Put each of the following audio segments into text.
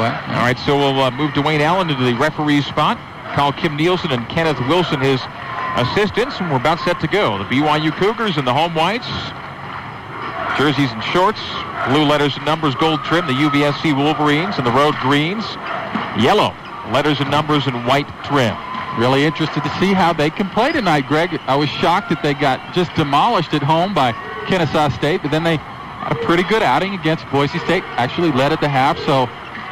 play. All right, so we'll move Dwayne Allen into the referee's spot. Call Kim Nielsen and Kenneth Wilson his assistants, and we're about set to go. The BYU Cougars in the home whites, jerseys and shorts, blue letters and numbers, gold trim. The UVSC Wolverines in the road greens, yellow letters and numbers and white trim. Really interested to see how they can play tonight, Greg. I was shocked that they got just demolished at home by Kennesaw State, but then they had a pretty good outing against Boise State, actually led at the half, so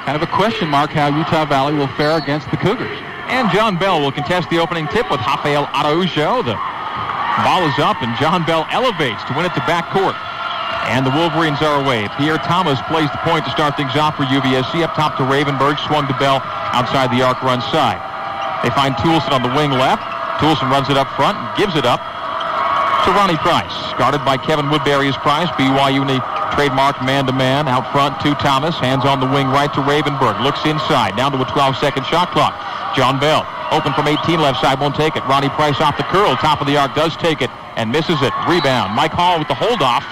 kind of a question mark how Utah Valley will fare against the Cougars. And John Bell will contest the opening tip with Rafael Araujo. The ball is up, and John Bell elevates to win it to backcourt. And the Wolverines are away. Pierre Thomas plays the point to start things off for UVSC. Up top to Ravenberg, swung to Bell outside the arc run side. They find Toulson on the wing left. Toulson runs it up front and gives it up to Ronnie Price. Guarded by Kevin Woodbury is Price. BYU in the trademark man-to-man. Out front to Thomas. Hands on the wing right to Ravenberg. Looks inside. Down to a 12-second shot clock. John Bell, open from 18 left side, won't take it. Ronnie Price off the curl. Top of the arc, does take it and misses it. Rebound. Mike Hall with the hold-off.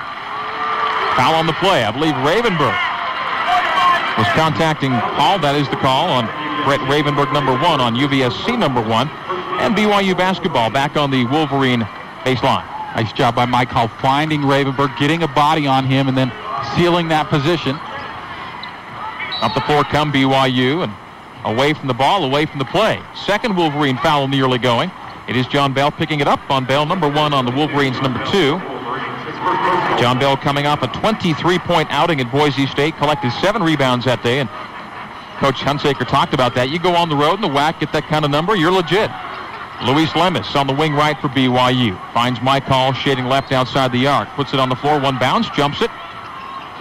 Foul on the play. I believe Ravenberg was contacting Hall. That is the call on Brett Ravenberg, number 1, on UVSC, number 1. And BYU basketball back on the Wolverine baseline. Nice job by Mike Hall finding Ravenberg, getting a body on him, and then sealing that position. Up the floor come BYU, and away from the ball, away from the play. Second Wolverine foul nearly going. It is John Bell picking it up on Bell, number 1 on the Wolverines, number 2. John Bell coming off a 23-point outing at Boise State, collected 7 rebounds that day, and Coach Hunsaker talked about that. You go on the road in the WAC, get that kind of number, you're legit. Luis Lemus on the wing right for BYU. Finds Mike Hall shading left outside the arc. Puts it on the floor, one bounce, jumps it.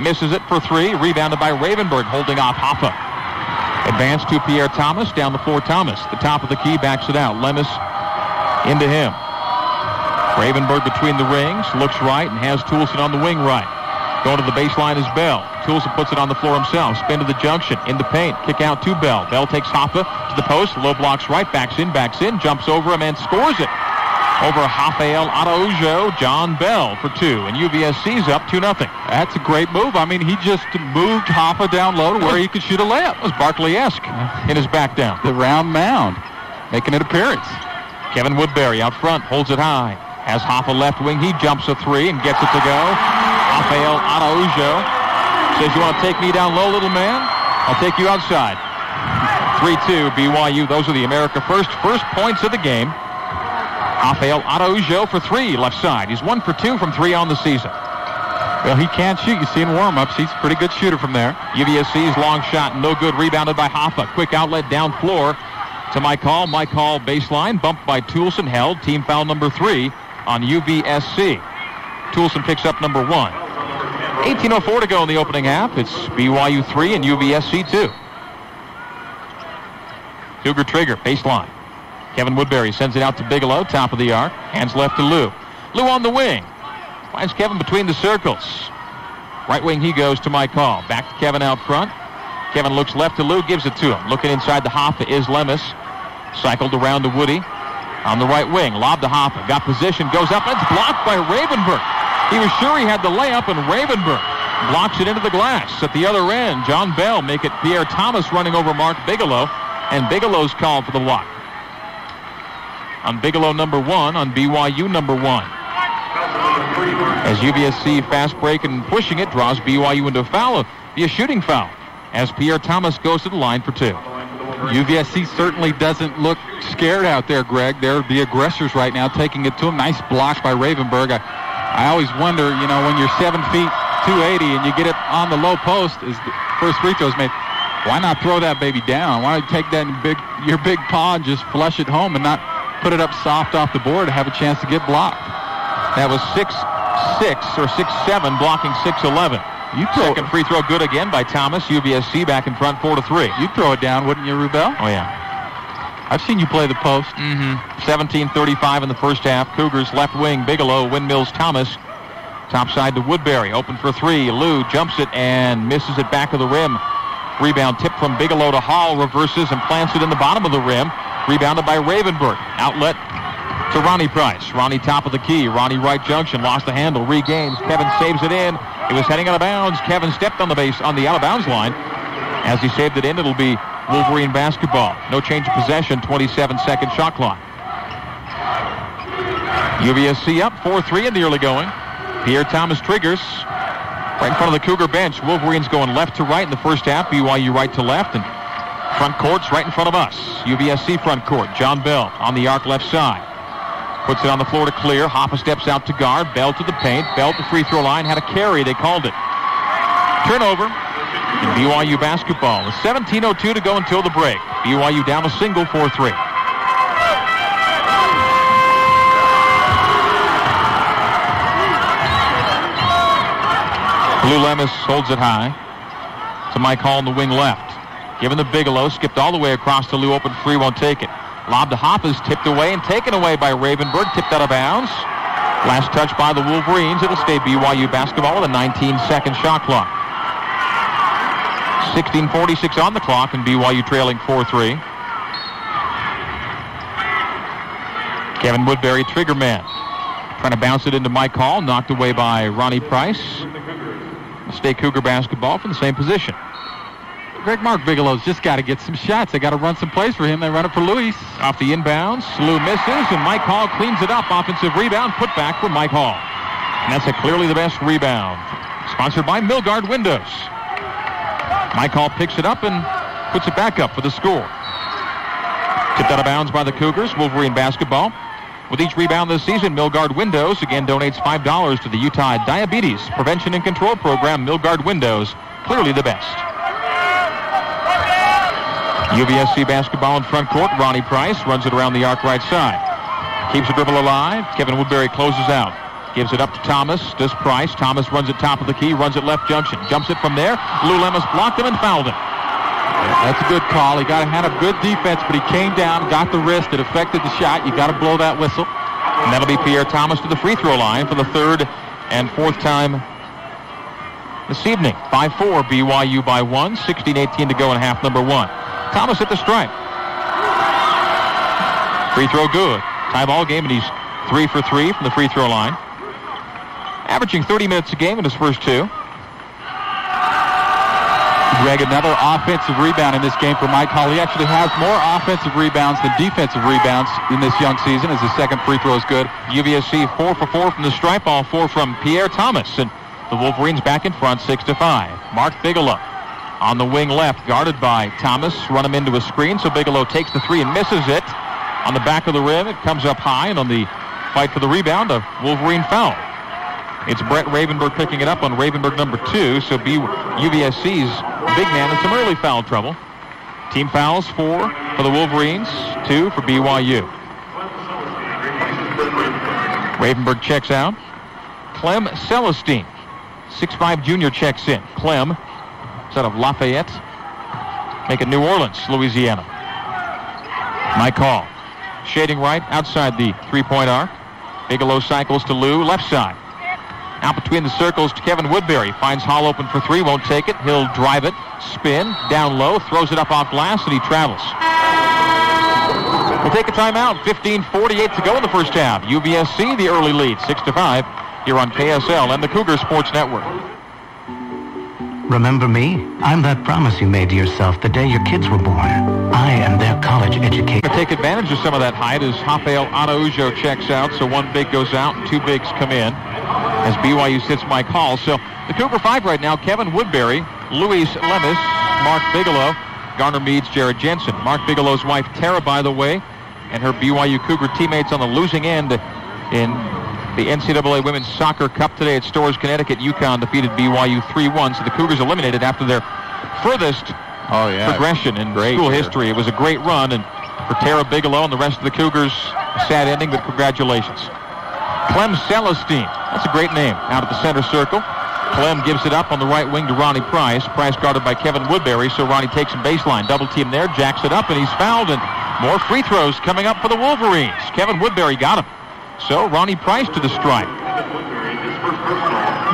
Misses it for 3. Rebounded by Ravenberg, holding off Hoffa. Advance to Pierre Thomas, down the floor Thomas. The top of the key, backs it out. Lemus into him. Ravenberg between the rings, looks right, and has Toulson on the wing right. Going to the baseline is Bell. Toulson puts it on the floor himself. Spin to the junction, in the paint, kick out to Bell. Bell takes Hoffa to the post, low blocks right, backs in, jumps over him and scores it. Over Rafael Araujo, John Bell for 2, and UVSC's up 2-0. That's a great move. I mean, he just moved Hoffa down low to where he could shoot a layup. It was Barkley-esque in his back down. The round mound, making an appearance. Kevin Woodbury out front, holds it high. Has Hoffa left wing, he jumps a 3 and gets it to go. Rafael Araujo says, "You want to take me down low, little man? I'll take you outside." 3-2 BYU. Those are the America First points of the game. Rafael Araujo for 3 left side. He's 1 for 2 from 3 on the season. Well, he can shoot. You see in warm-ups, he's a pretty good shooter from there. UVSC's long shot, no good. Rebounded by Hoffa. Quick outlet down floor to Mike Hall. Mike Hall baseline, bumped by Toulson, held. Team foul number 3 on UVSC. Toulson picks up number 1. 18:04 to go in the opening half. It's BYU 3 and UVSC 2. Cougar trigger, baseline. Kevin Woodbury sends it out to Bigelow, top of the arc. Hands left to Lou. Lou on the wing. Finds Kevin between the circles. Right wing he goes to Mike Hall. Back to Kevin out front. Kevin looks left to Lou, gives it to him. Looking inside the Hoffa is Lemus. Cycled around to Woody. On the right wing, lob to Hoffa. Got position, goes up, and it's blocked by Ravenberg. He was sure he had the layup, and Ravenberg blocks it into the glass. At the other end, John Bell make it Pierre Thomas running over Mark Bigelow, and Bigelow's called for the block. On Bigelow number 1, on BYU number 1. As UVSC fast break and pushing it, draws BYU into a foul. Be a shooting foul as Pierre Thomas goes to the line for 2. UVSC certainly doesn't look scared out there, Greg. They're the aggressors right now, taking it to him. Nice block by Ravenberg. I always wonder, when you're 7 feet, 280, and you get it on the low post as the first free throw's made, why not throw that baby down? Why not take that in your big paw and just flush it home and not put it up soft off the board to have a chance to get blocked? That was 6-6 or 6-7, blocking 6-11. Second free throw good again by Thomas. UVSC back in front 4-3. You'd throw it down, wouldn't you, Rubel? Oh, yeah. I've seen you play the post. 17:35 in the first half. Cougars left wing, Bigelow, windmills Thomas. Top side to Woodbury. Open for 3. Lou jumps it and misses it back of the rim. Rebound tip from Bigelow to Hall. Reverses and plants it in the bottom of the rim. Rebounded by Ravenberg. Outlet to Ronnie Price. Ronnie top of the key. Ronnie right junction. Lost the handle. Regains. Kevin saves it in. It was heading out of bounds. Kevin stepped on the base on the out of bounds line. As he saved it in, it'll be Wolverine basketball. No change of possession, 27-second shot clock. UVSC up 4-3 in the early going. Pierre Thomas triggers right in front of the Cougar bench. Wolverines going left to right in the first half. BYU right to left. And front court's right in front of us. UVSC front court. John Bell on the arc left side. Puts it on the floor to clear. Hoffa steps out to guard. Bell to the paint. Bell to free throw line. Had a carry. They called it. Turnover in BYU basketball. With 17:02 to go until the break. BYU down a single, 4-3. Lou Lemus holds it high to Mike Hall in the wing left. Given to Bigelow, skipped all the way across to Lou, open free, won't take it. Lob to Hoffa's tipped away and taken away by Ravenberg, tipped out of bounds. Last touch by the Wolverines. It'll stay BYU basketball with a 19-second shot clock. 16:46 on the clock and BYU trailing 4-3. Kevin Woodbury, trigger man. Trying to bounce it into Mike Hall, knocked away by Ronnie Price. Stay Cougar basketball from the same position. Greg, Mark Bigelow's just got to get some shots. They got to run some plays for him. They run it for Luis. Off the inbounds, Lou misses, and Mike Hall cleans it up. Offensive rebound, put back for Mike Hall. And that's clearly the best rebound. Sponsored by Milgard Windows. Mike Hall picks it up and puts it back up for the score. Tipped out of bounds by the Cougars. Wolverine basketball. With each rebound this season, Milgard Windows again donates $5 to the Utah Diabetes Prevention and Control Program. Milgard Windows, clearly the best. UVSC basketball in front court. Ronnie Price runs it around the arc right side. Keeps the dribble alive. Kevin Woodbury closes out. Gives it up to Thomas. Does Price. Thomas runs it top of the key. Runs it left junction. Jumps it from there. Lou Lemus blocked him and fouled him. That's a good call. He got a hand of good defense, but he came down, got the wrist. It affected the shot. You got to blow that whistle. And that'll be Pierre Thomas to the free throw line for the third and fourth time this evening. 5-4, BYU by 1. 16:18 to go in half number 1. Thomas at the stripe. Free throw good. Tie ball game, and he's 3 for 3 from the free throw line. Averaging 30 minutes a game in his first two. Greg, another offensive rebound in this game for Mike Hall. He actually has more offensive rebounds than defensive rebounds in this young season, as his second free throw is good. UVSC 4 for 4 from the stripe, all 4 from Pierre Thomas. And the Wolverines back in front, 6-5. Mark Bigelow on the wing left, guarded by Thomas. Run him into a screen, so Bigelow takes the three and misses it. On the back of the rim, it comes up high, and on the fight for the rebound, a Wolverine foul. It's Brett Ravenberg picking it up on Ravenberg number 2, so UVSC's big man in some early foul trouble. Team fouls, 4 for the Wolverines, 2 for BYU. Ravenberg checks out. Clem Celestine, 6'5" junior, checks in. Clem is out of Lafayette, making New Orleans, Louisiana. Mike Hall, shading right outside the three-point arc. Bigelow cycles to Lou, left side. Out between the circles to Kevin Woodbury. Finds Hall open for 3, won't take it. He'll drive it, spin, down low, throws it up off glass, and he travels. We'll take a timeout. 15:48 to go in the first half. UVSC, the early lead, 6-5, here on KSL and the Cougar Sports Network. Remember me? I'm that promise you made to yourself the day your kids were born. I am their college educator. Take advantage of some of that height as Rafael Araujo checks out, so one big goes out and 2 bigs come in as BYU sits Mike Hall. So the Cougar 5 right now, Kevin Woodbury, Luis Lemus, Mark Bigelow, Garner Meads, Jared Jensen. Mark Bigelow's wife, Tara, by the way, and her BYU Cougar teammates on the losing end in the NCAA Women's Soccer Cup today at Storrs, Connecticut. UConn defeated BYU 3-1, so the Cougars eliminated after their furthest progression in school history. It was a great run, and for Tara Bigelow and the rest of the Cougars, a sad ending, but congratulations. Clem Celestine, that's a great name, out at the center circle. Clem gives it up on the right wing to Ronnie Price. Price guarded by Kevin Woodbury, so Ronnie takes him baseline. Double team there, jacks it up, and he's fouled, and more free throws coming up for the Wolverines. Kevin Woodbury got him. So Ronnie Price to the stripe.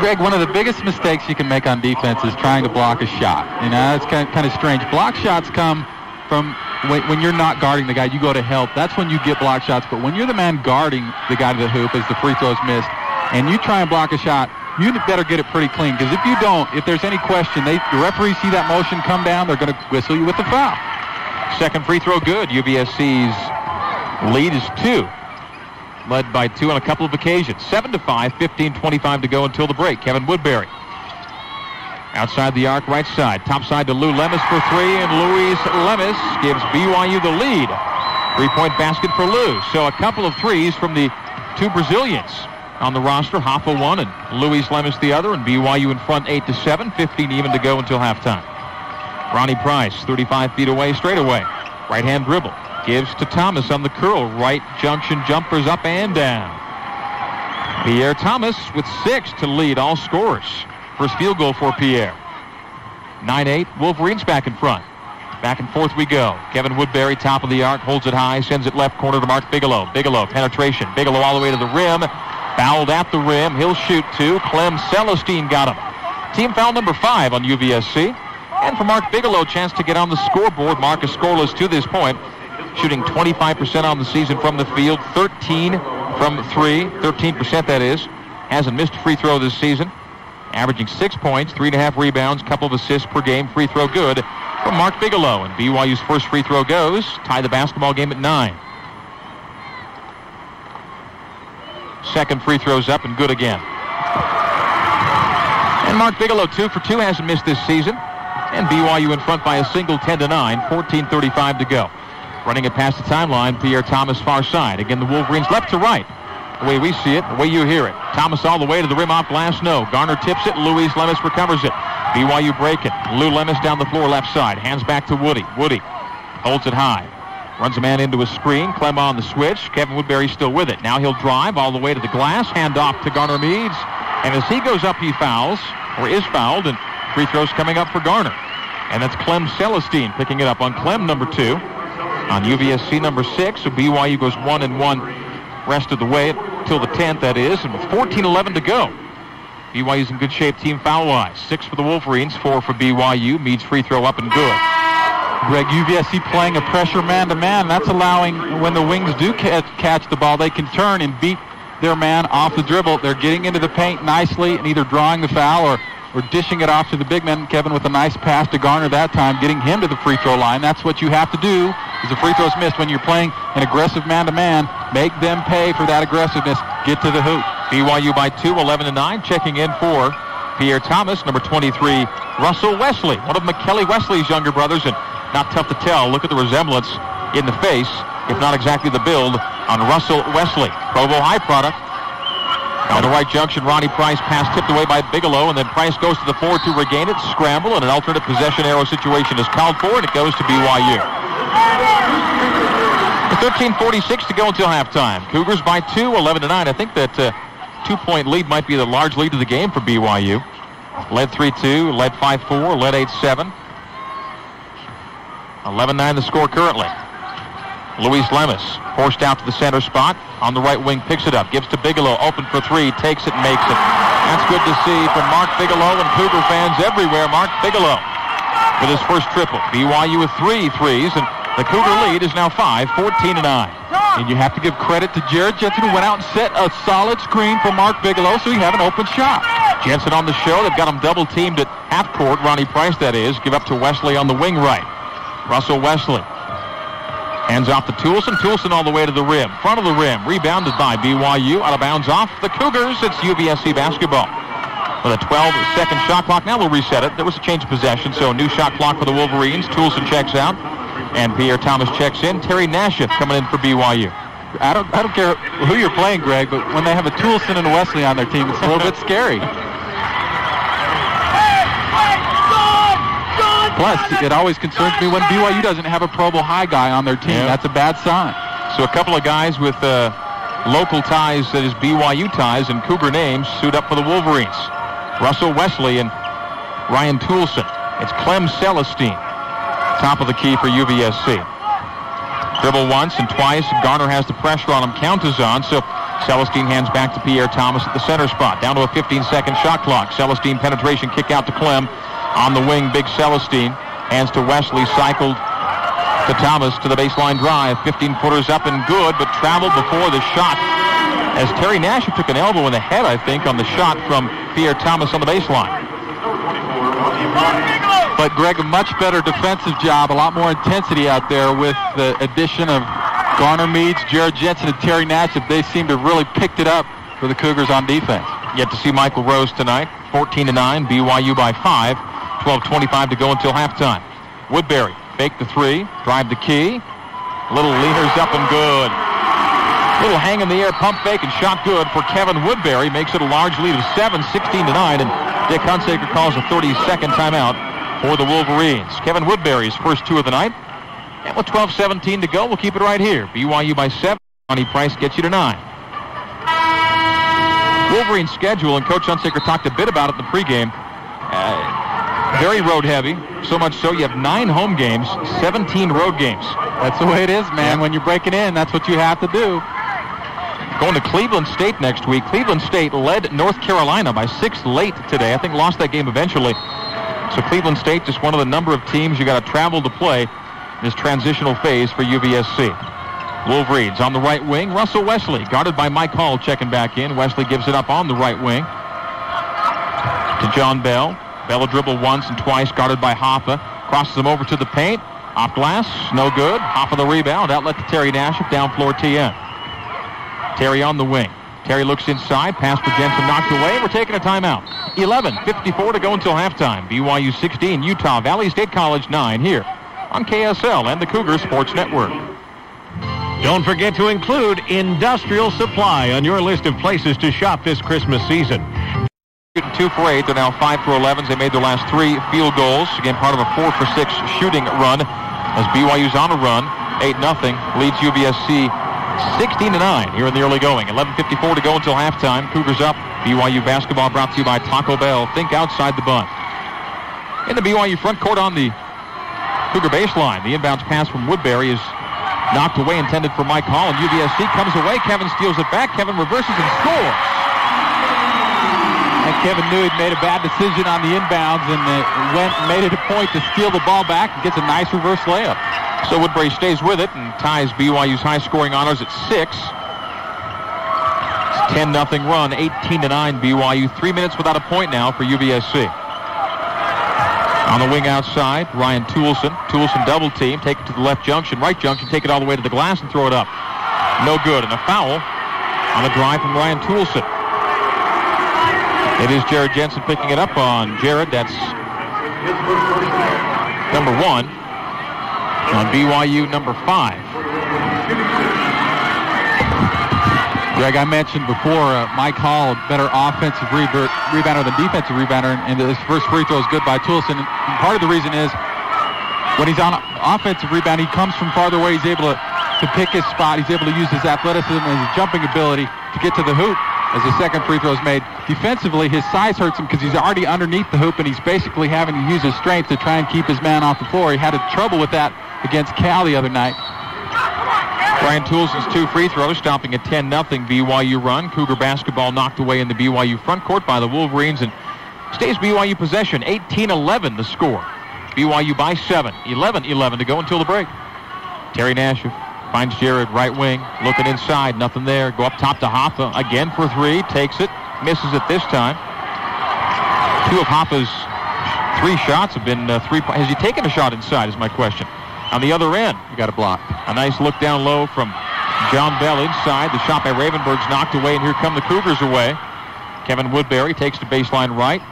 Greg, one of the biggest mistakes you can make on defense is trying to block a shot. You know, it's kind of strange. Block shots come from when you're not guarding the guy, you go to help. That's when you get block shots. But when you're the man guarding the guy to the hoop as the free throw's missed, and you try and block a shot, you better get it pretty clean, because if you don't, if there's any question, the referees see that motion come down, they're going to whistle you with the foul. Second free throw good. UVSC's lead is 2. Led by 2 on a couple of occasions. 7-5, 15:25 to go until the break. Kevin Woodbury. Outside the arc, right side. Top side to Lou Lemus for 3, and Luis Lemus gives BYU the lead. 3-point basket for Lou. So a couple of threes from the 2 Brazilians on the roster. Hoffa one and Luis Lemus the other, and BYU in front 8-7, 15 even to go until halftime. Ronnie Price, 35 feet away, straight away. Right-hand dribble. Gives to Thomas on the curl. Right junction jumpers up and down. Pierre Thomas with 6 to lead all scorers. First field goal for Pierre. 9-8. Wolverines back in front. Back and forth we go. Kevin Woodbury, top of the arc, holds it high, sends it left corner to Mark Bigelow. Bigelow, penetration. Bigelow all the way to the rim. Fouled at the rim. He'll shoot 2. Clem Celestine got him. Team foul number 5 on UVSC. And for Mark Bigelow, chance to get on the scoreboard. Mark is scoreless to this point. Shooting 25% on the season from the field, 13 from 3, 13% that is. Hasn't missed a free throw this season. Averaging 6 points, 3.5 rebounds, couple of assists per game. Free throw good from Mark Bigelow. And BYU's first free throw goes. Tie the basketball game at 9. Second free throw's up and good again. And Mark Bigelow, 2 for 2, hasn't missed this season. And BYU in front by a single, 10-9, 14:35 to go. Running it past the timeline, Pierre Thomas far side. Again, the Wolverines left to right. The way we see it, the way you hear it. Thomas all the way to the rim off glass, no. Garner tips it, Luis Lemus recovers it. BYU break it. Lou Lemus down the floor left side. Hands back to Woody. Woody holds it high. Runs a man into a screen. Clem on the switch. Kevin Woodbury still with it. Now he'll drive all the way to the glass. Hand off to Garner Meads. And as he goes up, he fouls, or is fouled, and free throws coming up for Garner. And that's Clem Celestine picking it up on Clem number 2. On UVSC number 6, so BYU goes 1-1 rest of the way till the 10th, that is, and with 14:11 to go. BYU's in good shape team foul-wise. 6 for the Wolverines, 4 for BYU. Meads free throw up and good. Greg, UVSC playing a pressure man-to-man. That's allowing, when the wings do catch the ball, they can turn and beat their man off the dribble. They're getting into the paint nicely and either drawing the foul or dishing it off to the big man. Kevin with a nice pass to Garner that time, getting him to the free throw line. That's what you have to do. If the free throw's missed when you're playing an aggressive man-to-man, make them pay for that aggressiveness. Get to the hoop. BYU by 2, 11-9. Checking in for Pierre Thomas, number 23, Russell Wesley, one of McKelly Wesley's younger brothers, and not tough to tell. Look at the resemblance in the face, if not exactly the build, on Russell Wesley. Provo High product. On the right junction, Ronnie Price pass tipped away by Bigelow, and then Price goes to the floor to regain it. Scramble, and an alternate possession arrow situation is called for, and it goes to BYU. 13:46 to go until halftime. Cougars by 2, 11-9. I think that 2-point lead might be the large lead of the game for BYU. Led 3-2, led 5-4, led 8-7. 11-9 the score currently. Luis Lemus forced out to the center spot. On the right wing, picks it up. Gives to Bigelow. Open for 3. Takes it, makes it. That's good to see from Mark Bigelow and Cougar fans everywhere. Mark Bigelow with his first triple. BYU with 3 threes, and the Cougar lead is now 5, 14-9. And you have to give credit to Jared Jensen, who went out and set a solid screen for Mark Bigelow so he had an open shot. Jensen on the show. They've got him double teamed at half court. Ronnie Price, that is. Give up to Wesley on the wing right. Russell Wesley. Hands off to Toulson. Toulson all the way to the rim. Front of the rim. Rebounded by BYU. Out of bounds off the Cougars. It's UVSC basketball. With a 12-second shot clock. Now we'll reset it. There was a change of possession, so a new shot clock for the Wolverines. Toulson checks out, and Pierre Thomas checks in. Terry Nashif coming in for BYU. I don't care who you're playing, Greg, but when they have a Toulson and a Wesley on their team, it's a little bit scary. Plus, it always concerns me when BYU doesn't have a Provo High guy on their team. Yeah. That's a bad sign. So a couple of guys with local ties, that is BYU ties, and Cougar names suit up for the Wolverines. Russell Wesley and Ryan Toulson. It's Clem Celestine, top of the key for UVSC. Dribble once and twice. Garner has the pressure on him. Count is on, so Celestine hands back to Pierre Thomas at the center spot. Down to a 15-second shot clock. Celestine penetration kick out to Clem. On the wing, big Celestine. Hands to Wesley, cycled to Thomas to the baseline drive. 15-footers up and good, but traveled before the shot. as Terry Nash took an elbow in the head, I think, on the shot from Pierre Thomas on the baseline. But Greg, a much better defensive job, a lot more intensity out there with the addition of Garner Meads, Jared Jensen, and Terry Nash. They seem to have really picked it up for the Cougars on defense. Yet to see Michael Rose tonight. 14-9, BYU by 5. 12:25 to go until halftime. Woodbury fake the three, drive the key. Little leaners up and good. Little hang in the air, pump fake, and shot good for Kevin Woodbury. Makes it a large lead of 7, 16-9, and Dick Hunsaker calls a 30-second timeout for the Wolverines. Kevin Woodbury's first two of the night. And with 12:17 to go, we'll keep it right here. BYU by 7. Ronnie Price gets you to 9. Wolverine schedule, and Coach Hunsaker talked a bit about it in the pregame. Very road heavy, so much so you have 9 home games, 17 road games. That's the way it is, man. When you're breaking in, that's what you have to do. Going to Cleveland State next week. Cleveland State led North Carolina by 6 late today. I think lost that game eventually. So Cleveland State, just one of the number of teams you got to travel to play in this transitional phase for UVSC. Wolverines on the right wing. Russell Wesley, guarded by Mike Hall, checking back in. Wesley gives it up on the right wing to John Bell. Bell will dribble once and twice, guarded by Hoffa. Crosses him over to the paint. Off glass, no good. Hoffa the rebound. Outlet to Terry Nash, down floor TN. Terry on the wing. Terry looks inside. Pass for Jensen knocked away. We're taking a timeout. 11:54 to go until halftime. BYU 16, Utah Valley State College 9 here on KSL and the Cougar Sports Network. Don't forget to include Industrial Supply on your list of places to shop this Christmas season. 2 for 8. They're now 5 for 11. They made their last 3 field goals. Again, part of a 4 for 6 shooting run as BYU's on a run. 8-0 leads UVSC 16-9 here in the early going. 11:54 to go until halftime. Cougars up. BYU basketball brought to you by Taco Bell. Think outside the bun. In the BYU front court on the Cougar baseline. The inbounds pass from Woodbury is knocked away, intended for Mike Hall, and UVSC comes away. Kevin steals it back. Kevin reverses and scores. And Kevin knew he'd made a bad decision on the inbounds and made it a point to steal the ball back and gets a nice reverse layup. So Woodbury stays with it and ties BYU's high-scoring honors at 6. It's 10-0 run, 18-9 BYU. 3 minutes without a point now for UVSC. On the wing outside, Ryan Toulson. Toulson double team, take it to the left junction, right junction, take it all the way to the glass and throw it up. No good, and a foul on the drive from Ryan Toulson. It is Jared Jensen picking it up on Jared. That's number 1. On BYU, number 5. Greg, I mentioned before, Mike Hall, better offensive rebounder than defensive rebounder, and his first free throw is good by Toulson. And part of the reason is when he's on offensive rebound, he comes from farther away. He's able to pick his spot. He's able to use his athleticism and his jumping ability to get to the hoop as the second free throw is made. Defensively, his size hurts him because he's already underneath the hoop, and he's basically having to use his strength to try and keep his man off the floor. He had trouble with that against Cal the other night. Ryan Toulson's 2 free throws, stopping a 10-0 BYU run. Cougar basketball knocked away in the BYU front court by the Wolverines, and stays BYU possession. 18-11 the score. BYU by 7. 11-11 to go until the break. Terry Nash finds Jared right wing, looking inside, nothing there. Go up top to Hoffa again for 3, takes it, misses it this time. 2 of Hoffa's 3 shots have been 3. Has he taken a shot inside is my question. On the other end, you got a block. A nice look down low from John Bell inside. The shot by Ravenberg's knocked away, and here come the Cougars away. Kevin Woodbury takes the baseline right.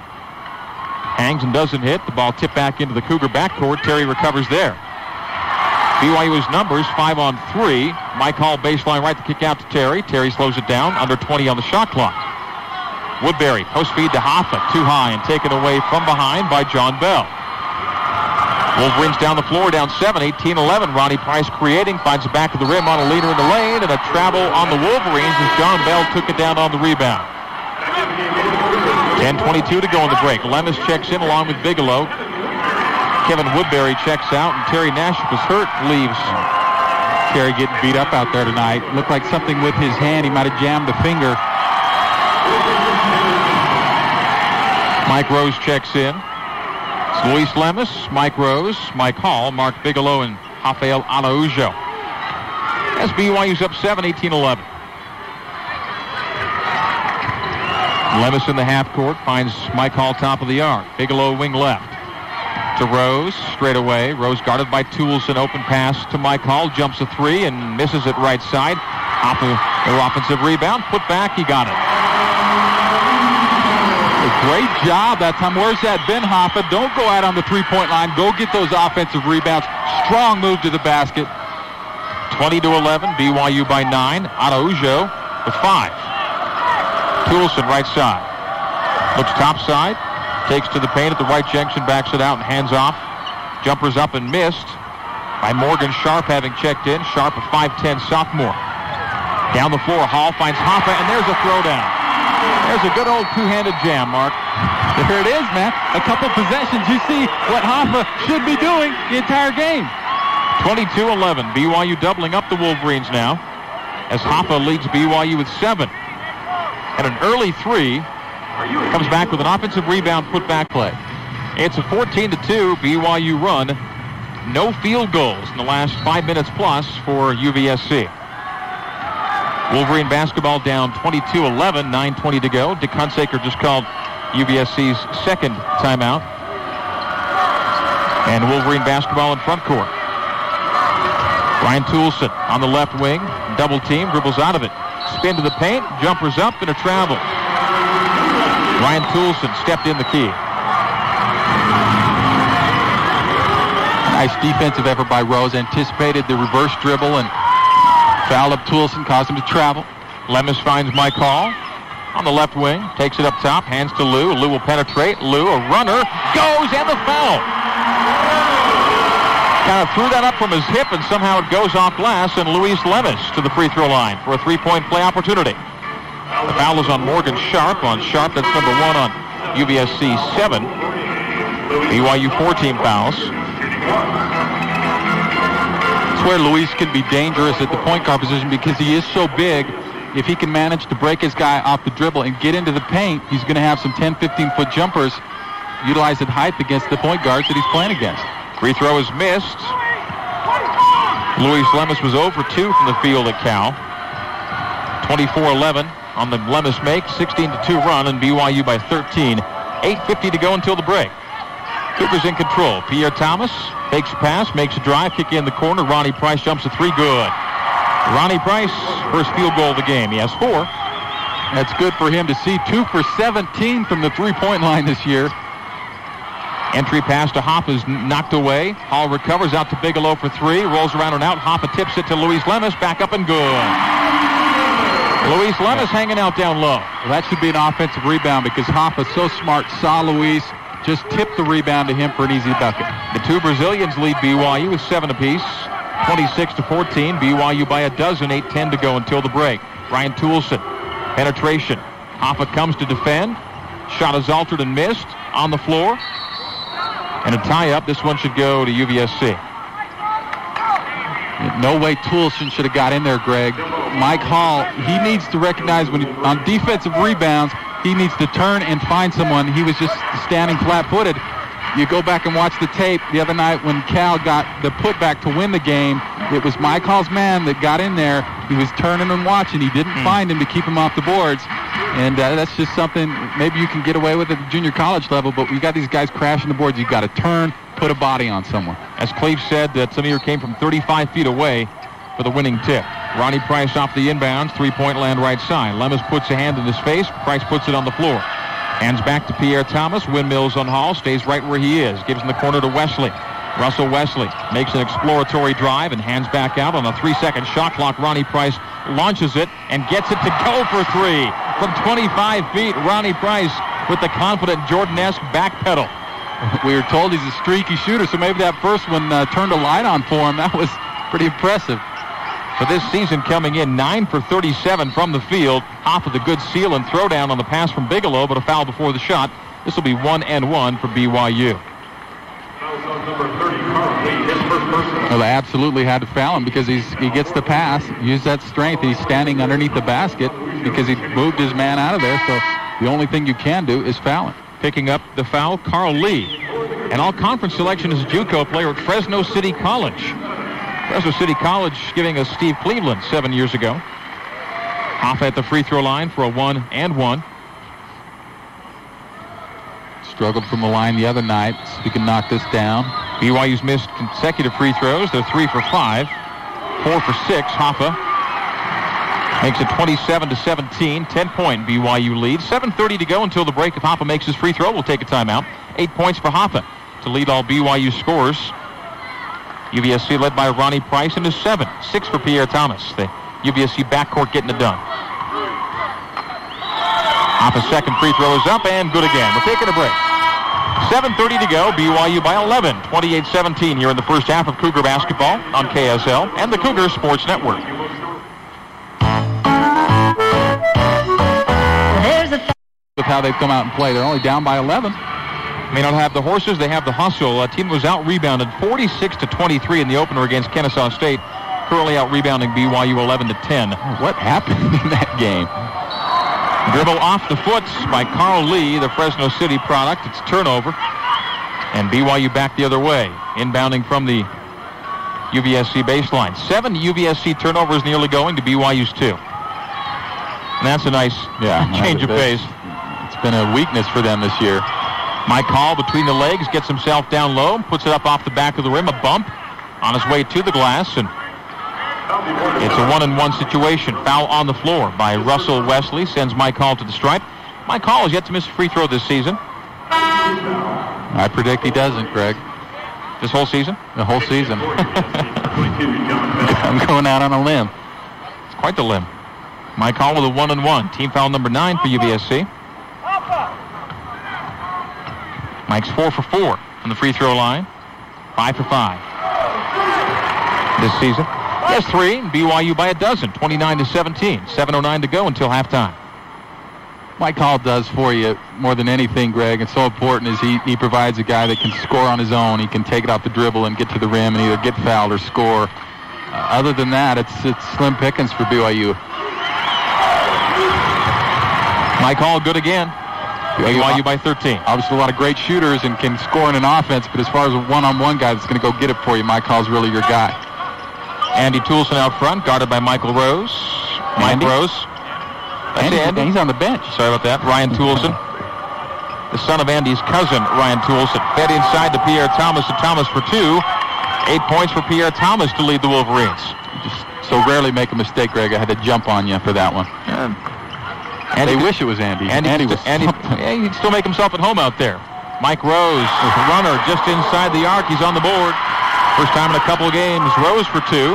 Hangs and doesn't hit. The ball tipped back into the Cougar backcourt. Terry recovers there. BYU's numbers, 5 on 3. Mike Hall baseline right to kick out to Terry. Terry slows it down. Under 20 on the shot clock. Woodbury, post feed to Hoffa. Too high and taken away from behind by John Bell. Wolverines down the floor, down 7, 18-11. Ronnie Price creating, finds the back of the rim on a leader in the lane, and a travel on the Wolverines as John Bell took it down on the rebound. 10:22 to go in the break. Lemus checks in along with Bigelow. Kevin Woodbury checks out, and Terry Nash was hurt, leaves. Terry getting beat up out there tonight. Looked like something with his hand. He might have jammed a finger. Mike Rose checks in. It's Luis Lemus, Mike Rose, Mike Hall, Mark Bigelow, and Rafael Araujo. As BYU's up 7, 18-11. Lemus in the half court finds Mike Hall top of the arc. Bigelow wing left to Rose, straight away. Rose guarded by Toolson, open pass to Mike Hall, jumps a three and misses it right side. Their offensive rebound, put back, he got it. A great job that time. Where's that been, Hoffa? Don't go out on the three-point line. Go get those offensive rebounds. Strong move to the basket. 20-11, BYU by 9. Araujo with 5. Toolson right side. Looks top side. Takes to the paint at the right junction, backs it out and hands off. Jumpers up and missed by Morgan Sharp having checked in. Sharp, a 5'10 sophomore. Down the floor, Hall finds Hoffa, and there's a throwdown. There's a good old two-handed jam, Mark. There it is, man. A couple possessions. You see what Hoffa should be doing the entire game. 22-11. BYU doubling up the Wolverines now as Hoffa leads BYU with 7. And an early three. Comes back with an offensive rebound, put back play. It's a 14-2 BYU run. No field goals in the last 5 minutes plus for UVSC. Wolverine basketball down 22-11, 9:20 to go. Dick Hunsaker just called UVSC's second timeout. And Wolverine basketball in front court. Ryan Toolson on the left wing, double team, dribbles out of it. Spin to the paint, jumpers up, and a travel. Ryan Toolson stepped in the key. Nice defensive effort by Rose. Anticipated the reverse dribble and fouled up Toolson, caused him to travel. Lemus finds Mike Hall on the left wing, takes it up top, hands to Lou. Lou will penetrate. Lou, a runner, goes, and the foul. Kind of threw that up from his hip, and somehow it goes off glass, and Luis Lemus to the free throw line for a three-point play opportunity. The foul is on Morgan Sharp. On Sharp, that's number 1 on UVSC 7. BYU 4-team fouls. That's where Luis can be dangerous at the point guard position because he is so big. If he can manage to break his guy off the dribble and get into the paint, he's going to have some 10, 15-foot jumpers utilized at height against the point guards that he's playing against. Free throw is missed. Luis Lemus was 0 for 2 from the field at Cal. 24-11 on the Lemus make. 16-2 run, and BYU by 13. 8:50 to go until the break. Cougars in control. Pierre Thomas takes a pass, makes a drive, kick in the corner. Ronnie Price jumps a three, good. Ronnie Price, first field goal of the game. He has 4. That's good for him to see. 2 for 17 from the three-point line this year. Entry pass to Hoffa is knocked away. Hall recovers out to Bigelow for 3. Rolls around and out. Hoffa tips it to Luis Lemus. Back up and good. Luis Lemus hanging out down low. Well, that should be an offensive rebound because Hoffa's so smart. Saw Luis, just tipped the rebound to him for an easy bucket. The two Brazilians lead BYU with 7 apiece. 26-14. BYU by a dozen. 8:10 to go until the break. Ryan Toolson. Penetration. Hoffa comes to defend. Shot is altered and missed. On the floor. And a tie-up. This one should go to UVSC. No way Toolson should have got in there, Greg. Mike Hall, he needs to recognize when on defensive rebounds, he needs to turn and find someone. He was just standing flat-footed. You go back and watch the tape the other night when Cal got the putback to win the game. It was Mike Hall's man that got in there. He was turning and watching. He didn't find him to keep him off the boards. And that's just something maybe you can get away with at the junior college level, but we got these guys crashing the boards. You've got to turn, put a body on someone. As Cleve said, that Samir came from 35 feet away for the winning tip. Ronnie Price off the inbounds, three-point land right side. Lemus puts a hand in his face. Price puts it on the floor. Hands back to Pierre Thomas. Windmills on Hall. Stays right where he is. Gives in the corner to Wesley. Russell Wesley makes an exploratory drive and hands back out on a 3-second shot clock. Ronnie Price launches it and gets it to go for 3. From 25 feet, Ronnie Price with the confident Jordan-esque back pedal. We were told he's a streaky shooter, so maybe that first one turned a light on for him. That was pretty impressive. For this season coming in 9 for 37 from the field. Off of the good seal and throwdown on the pass from Bigelow, but a foul before the shot. This will be 1-1 for BYU. Well, they absolutely had to foul him because he gets the pass, used that strength. He's standing underneath the basket because he moved his man out of there. So the only thing you can do is foul him. Picking up the foul, Carl Lee. An all-conference selection as a JUCO player at Fresno City College. Fresno City College giving us Steve Cleveland 7 years ago. Hoffa at the free throw line for a 1-and-1. Struggled from the line the other night. So we can knock this down. BYU's missed consecutive free throws. They're 3 for 5. 4 for 6. Hoffa makes it 27-17. 10-point BYU lead. 7:30 to go until the break. If Hoffa makes his free throw, we'll take a timeout. 8 points for Hoffa to lead all BYU scores. UVSC led by Ronnie Price in his 7. 6 for Pierre Thomas. The UVSC backcourt getting it done. Hoffa's second free throw is up and good again. We're taking a break. 7:30 to go. BYU by 11. 28-17 here in the first half of Cougar basketball on KSL and the Cougar Sports Network. With how they've come out and played. They're only down by 11. May not have the horses, they have the hustle. A team was out-rebounded 46-23 in the opener against Kennesaw State. Currently out-rebounding BYU 11-10. What happened in that game? Dribble off the foot by Carl Lee, the Fresno City product. It's turnover. And BYU back the other way. Inbounding from the UVSC baseline. 7 UVSC turnovers nearly going to BYU's 2. And that's a nice change of pace. It's been a weakness for them this year. Mike Hall between the legs, gets himself down low, puts it up off the back of the rim, a bump on his way to the glass, and it's a 1-and-1 situation. Foul on the floor by Russell Wesley, sends Mike Hall to the stripe. Mike Hall has yet to miss a free throw this season. I predict he doesn't, Greg. This whole season? The whole season. I'm going out on a limb. It's quite the limb. Mike Hall with a 1-and-1. Team foul number 9 for UVSC. Mike's 4 for 4 on the free throw line. 5 for 5 this season. He has 3. BYU by a dozen. 29-17. 7:09 to go until halftime. Mike Hall does for you more than anything, Greg. And so important is he provides a guy that can score on his own. He can take it off the dribble and get to the rim and either get fouled or score. Other than that, it's slim pickings for BYU. Mike Hall good again. BYU by 13. Obviously, a lot of great shooters and can score in an offense, but as far as a one-on-one guy that's going to go get it for you, Mike Hall's really your guy. Andy Toulson out front, guarded by Michael Rose. Mike Rose. That's Andy. He's on the bench. Sorry about that. Ryan Toulson, the son of Andy's cousin, Ryan Toulson. Fed inside to Pierre Thomas, and Thomas for 2. 8 points for Pierre Thomas to lead the Wolverines. You just so rarely make a mistake, Greg. I had to jump on you for that one. And they wish it was Andy. He'd still make himself at home out there. Mike Rose, the runner, just inside the arc. He's on the board. First time in a couple of games. Rose for 2.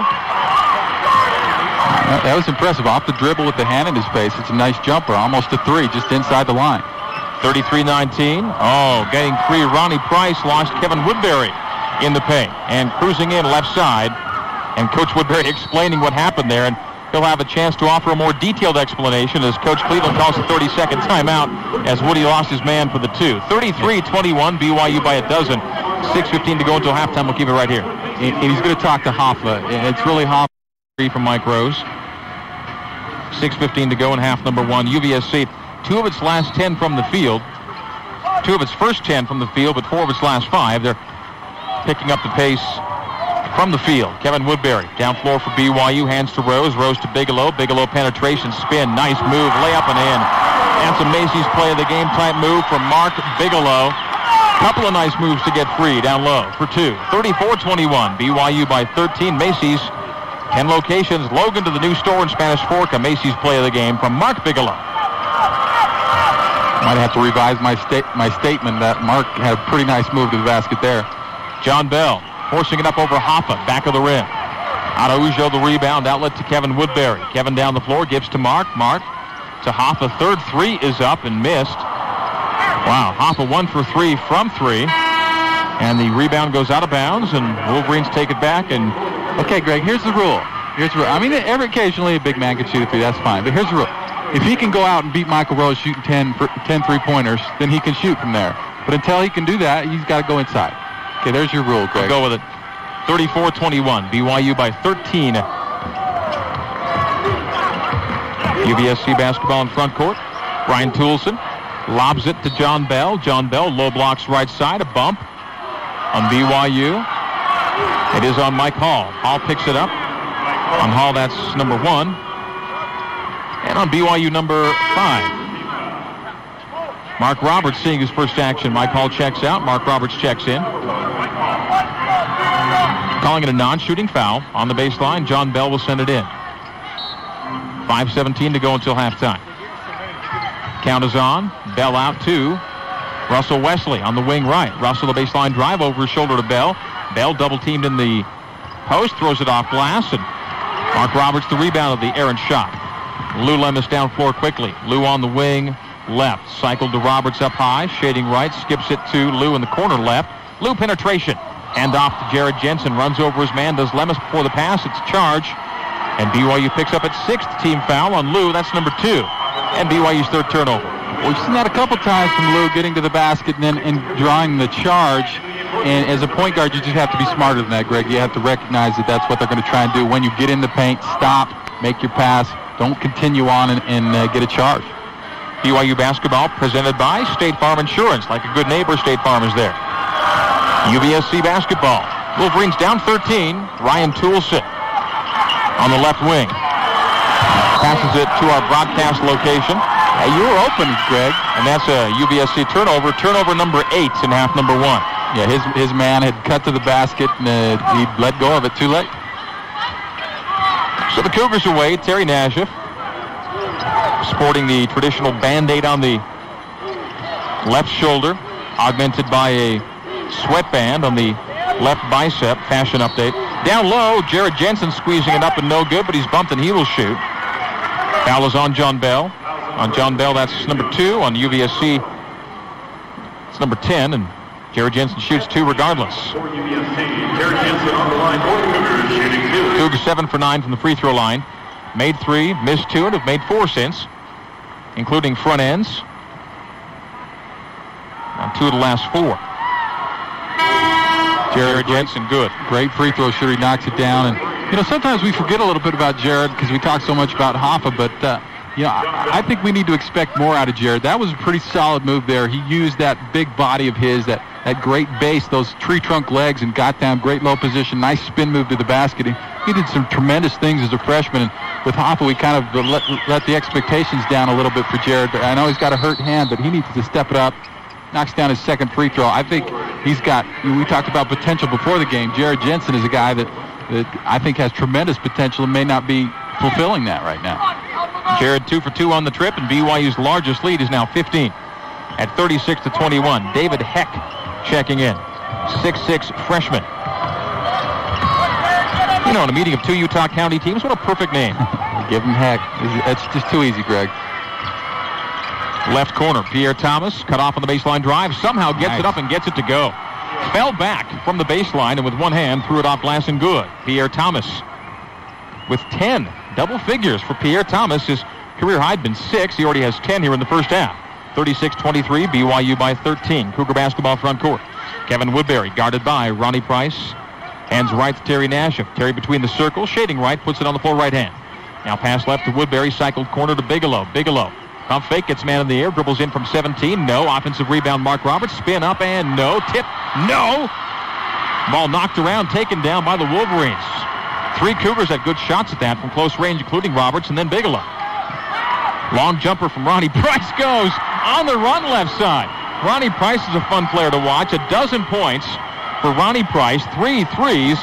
That was impressive. Off the dribble with the hand in his face. It's a nice jumper. Almost a 3, just inside the line. 33-19. Oh, getting free. Ronnie Price lost Kevin Woodbury in the paint. And cruising in left side. And Coach Woodbury explaining what happened there. And he'll have a chance to offer a more detailed explanation as Coach Cleveland calls a 30-second timeout as Woody lost his man for the 2. 33-21, BYU by a dozen. 6:15 to go until halftime. We'll keep it right here. And he's going to talk to Hoffa. It's really Hoffa. From Mike Rose. 6:15 to go in half number 1. UVSC, 2 of its last 10 from the field. 2 of its first 10 from the field, but 4 of its last 5. They're picking up the pace from the field. Kevin Woodbury down floor for BYU. Hands to Rose. Rose to Bigelow. Bigelow penetration, spin. Nice move. Layup and in. That's a Macy's play of the game type move from Mark Bigelow. Couple of nice moves to get free down low for 2. 34-21. BYU by 13. Macy's 10 locations. Logan to the new store in Spanish Fork. A Macy's play of the game from Mark Bigelow. Might have to revise my statement that Mark had a pretty nice move to the basket there. John Bell forcing it up over Hoffa, back of the rim. Araujo the rebound, outlet to Kevin Woodbury. Kevin down the floor, gives to Mark. Mark to Hoffa. Third 3 is up and missed. Wow, Hoffa 1 for 3 from 3. And the rebound goes out of bounds, and Wolverines take it back. And okay, Greg, here's the rule. I mean, every occasionally a big man can shoot a 3. That's fine. But here's the rule. If he can go out and beat Michael Rose shooting 10 3-pointers, then he can shoot from there. But until he can do that, he's got to go inside. Okay, there's your rule, Greg. I'll go with it. 34-21. BYU by 13. UVSC basketball in front court. Ryan Toulson lobs it to John Bell. John Bell low blocks right side. A bump on BYU. It is on Mike Hall. Hall picks it up. On Hall, that's number 1. And on BYU, number 5. Mark Roberts seeing his first action. Mike Hall checks out. Mark Roberts checks in. Calling it a non-shooting foul on the baseline. John Bell will send it in. 5:17 to go until halftime. Count is on. Bell out to Russell Wesley on the wing right. Russell, the baseline drive over his shoulder to Bell. Bell double-teamed in the post, throws it off glass, and Mark Roberts the rebound of the errant shot. Lou Lemus down floor quickly. Lou on the wing left. Cycled to Roberts up high. Shading right. Skips it to Lou in the corner left. Lou penetration. Hand off to Jared Jensen. Runs over his man. Does Lemus before the pass. It's a charge. And BYU picks up its 6th team foul on Lou. That's number 2. And BYU's 3rd turnover. We've seen that a couple times from Lou getting to the basket and then drawing the charge. And as a point guard, you just have to be smarter than that, Greg. You have to recognize that that's what they're going to try and do. When you get in the paint, stop, make your pass. Don't continue on and get a charge. BYU basketball presented by State Farm Insurance. Like a good neighbor, State Farm is there. UVSC basketball. Wolverines down 13. Ryan Toolson on the left wing. Passes it to our broadcast location. Hey, you were open, Greg. And that's a UVSC turnover. Turnover number 8 in half number 1. Yeah, his man had cut to the basket, and he let go of it too late. So the Cougars away. Terry Nashif sporting the traditional Band-Aid on the left shoulder, augmented by a sweatband on the left bicep. Fashion update. Down low, Jared Jensen squeezing it up and no good, but he's bumped and he will shoot. Foul is on John Bell. On John Bell, that's number 2. On UVSC, it's number 10, and Jared Jensen shoots 2 regardless. For UVSC, Jared Jensen on the line for the Cougars, shooting 2. Cougars 7 for 9 from the free throw line. Made 3, missed 2, and have made 4 since, including front ends. On 2 of the last 4. Jared Jensen, good. Great free throw shooter. He knocks it down. And, sometimes we forget a little bit about Jared because we talk so much about Hoffa, but, I think we need to expect more out of Jared. That was a pretty solid move there. He used that big body of his, that great base, those tree trunk legs, and got down, great low position, nice spin move to the basket. He did some tremendous things as a freshman, and with Hoffa, we kind of let the expectations down a little bit for Jared. I know he's got a hurt hand, but he needs to step it up. Knocks down his 2nd free throw. I think he's got, we talked about potential before the game. Jared Jensen is a guy that I think has tremendous potential and may not be fulfilling that right now. Jared 2 for 2 on the trip, and BYU's largest lead is now 15 at 36-21. David Heck checking in, 6'6" freshman. In a meeting of 2 Utah County teams, what a perfect name. Give him Heck. It's just too easy, Greg. Left corner, Pierre Thomas, cut off on the baseline drive, somehow gets it up and gets it to go. Fell back from the baseline and with one hand threw it off glass and good. Pierre Thomas with 10 double figures for Pierre Thomas. His career high had been 6. He already has 10 here in the first half. 36-23, BYU by 13. Cougar basketball front court. Kevin Woodbury guarded by Ronnie Price. Hands right to Terry Nashif. Terry between the circles, shading right, puts it on the floor right hand. Now pass left to Woodbury, cycled corner to Bigelow. Bigelow, pump fake, gets man in the air, dribbles in from 17. No. Offensive rebound, Mark Roberts. Spin up and no. Tip, no. Ball knocked around, taken down by the Wolverines. 3 Cougars had good shots at that from close range, including Roberts and then Bigelow. Long jumper from Ronnie Price goes on the run left side. Ronnie Price is a fun player to watch. 12 points for Ronnie Price, 3 threes.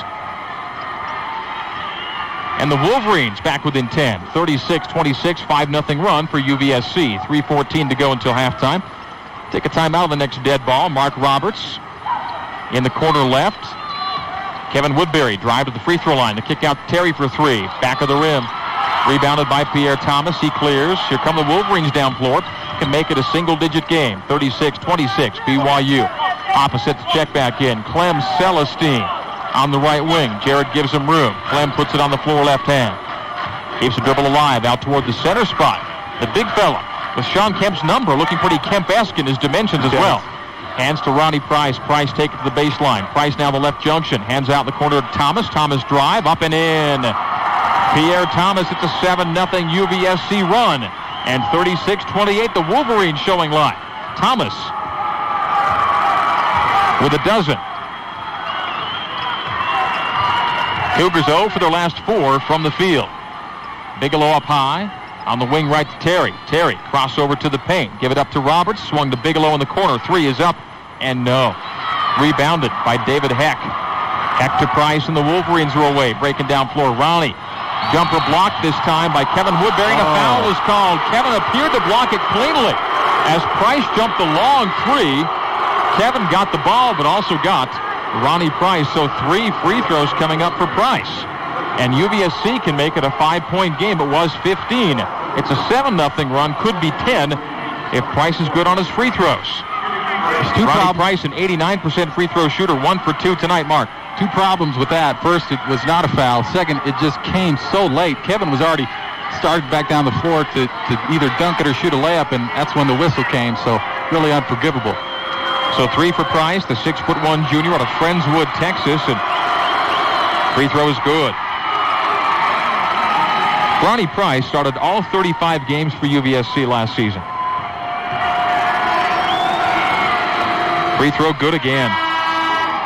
And the Wolverines back within 10. 36-26, 5-0 run for UVSC. 3:14 to go until halftime. Take a timeout on the next dead ball. Mark Roberts in the corner left. Kevin Woodbury drive to the free throw line. The kick out to Terry for 3. Back of the rim. Rebounded by Pierre Thomas. He clears. Here come the Wolverines down floor. Can make it a single-digit game. 36-26, BYU. Opposite to check back in. Clem Celestine on the right wing. Jared gives him room. Clem puts it on the floor left hand. Keeps the dribble alive out toward the center spot. The big fella with Sean Kemp's number, looking pretty Kemp-esque in his dimensions as well. Hands to Ronnie Price. Price take it to the baseline. Price now the left junction. Hands out in the corner to Thomas. Thomas drive up and in. Pierre Thomas, it's a 7-0 UVSC run. And 36-28, the Wolverines showing life. Thomas with a dozen. Cougars 0 for their last 4 from the field. Bigelow up high. On the wing right to Terry. Terry, crossover to the paint. Give it up to Roberts. Swung to Bigelow in the corner. 3 is up, and no. Rebounded by David Heck. Heck to Price, and the Wolverines are away. Breaking down floor. Ronnie. Jumper blocked this time by Kevin Woodbury, and a foul was called. Kevin appeared to block it cleanly. As Price jumped a long 3, Kevin got the ball, but also got Ronnie Price. So 3 free throws coming up for Price. And UVSC can make it a 5-point game. It was 15. It's a 7-0 run. Could be 10 if Price is good on his free throws. Ronnie Price, an 89% free throw shooter, 1 for 2 tonight, Mark. 2 problems with that. First, it was not a foul. Second, it just came so late. Kevin was already started back down the floor to either dunk it or shoot a layup, and that's when the whistle came. So really unforgivable. So 3 for Price, the 6'1" junior out of Friendswood, Texas, and free throw is good. Ronnie Price started all 35 games for UVSC last season. Free throw good again.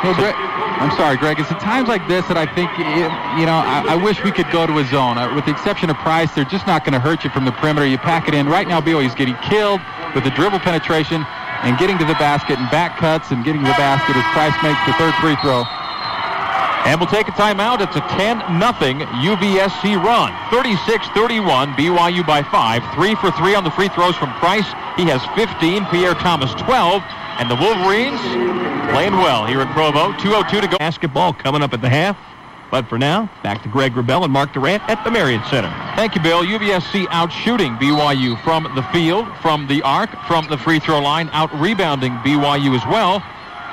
Hey, Greg, I'm sorry, Greg. It's at times like this that I think, I wish we could go to a zone. With the exception of Price, they're just not going to hurt you from the perimeter. You pack it in. Right now, BYU's getting killed with the dribble penetration and getting to the basket and back cuts and getting to the basket as Price makes the 3rd free throw. And we'll take a timeout. It's a 10-0 UVSC run. 36-31, BYU by 5. 3 for 3 on the free throws from Price. He has 15. Pierre Thomas, 12. And the Wolverines playing well here at Provo. 2:02 to go. Basketball coming up at the half. But for now, back to Greg Wrubell and Mark Durant at the Marriott Center. Thank you, Bill. UVSC out shooting BYU from the field, from the arc, from the free throw line, out rebounding BYU as well.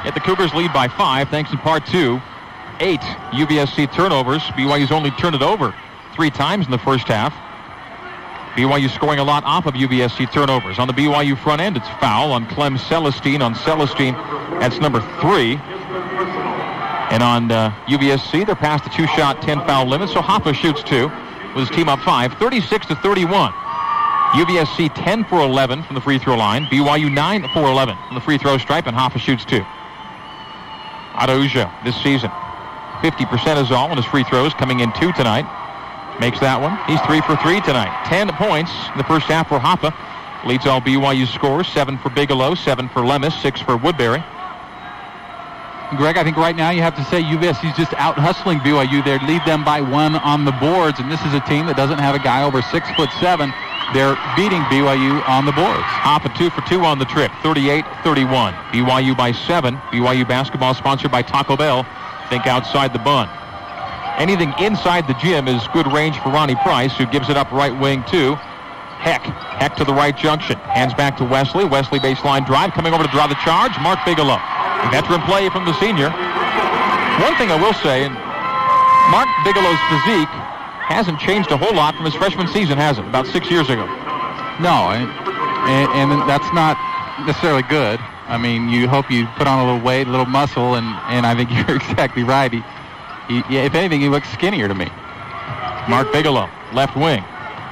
Yet the Cougars lead by 5, thanks in part to 8 UVSC turnovers. BYU's only turned it over 3 times in the first half. BYU scoring a lot off of UVSC turnovers. On the BYU front end, it's foul on Clem Celestine. On Celestine, that's number 3. And on UVSC, they're past the 2-shot, 10-foul limit, so Hoffa shoots 2 with his team up 5, 36-31. UVSC 10 for 11 from the free throw line. BYU 9 for 11 from the free throw stripe, and Hoffa shoots 2. Araujo this season, 50% is all on his free throws, coming in 2 tonight. Makes that one. He's 3 for 3 tonight. 10 points in the first half for Hoffa. Leads all BYU scores. 7 for Bigelow, 7 for Lemus, 6 for Woodbury. Greg, I think right now you have to say UVSC's just out-hustling BYU. They lead them by 1 on the boards, and this is a team that doesn't have a guy over 6'7". They're beating BYU on the boards. Hoffa 2 for 2 on the trip, 38-31. BYU by 7. BYU basketball sponsored by Taco Bell. Think outside the bun. Anything inside the gym is good range for Ronnie Price, who gives it up right wing to Heck. Heck to the right junction. Hands back to Wesley. Wesley baseline drive. Coming over to draw the charge. Mark Bigelow. Veteran play from the senior. One thing I will say, and Mark Bigelow's physique hasn't changed a whole lot from his freshman season, has it? About 6 years ago. No, and that's not necessarily good. I mean, you hope you put on a little weight, a little muscle, and I think you're exactly right. If anything, he looks skinnier to me. Mark Bigelow, left wing.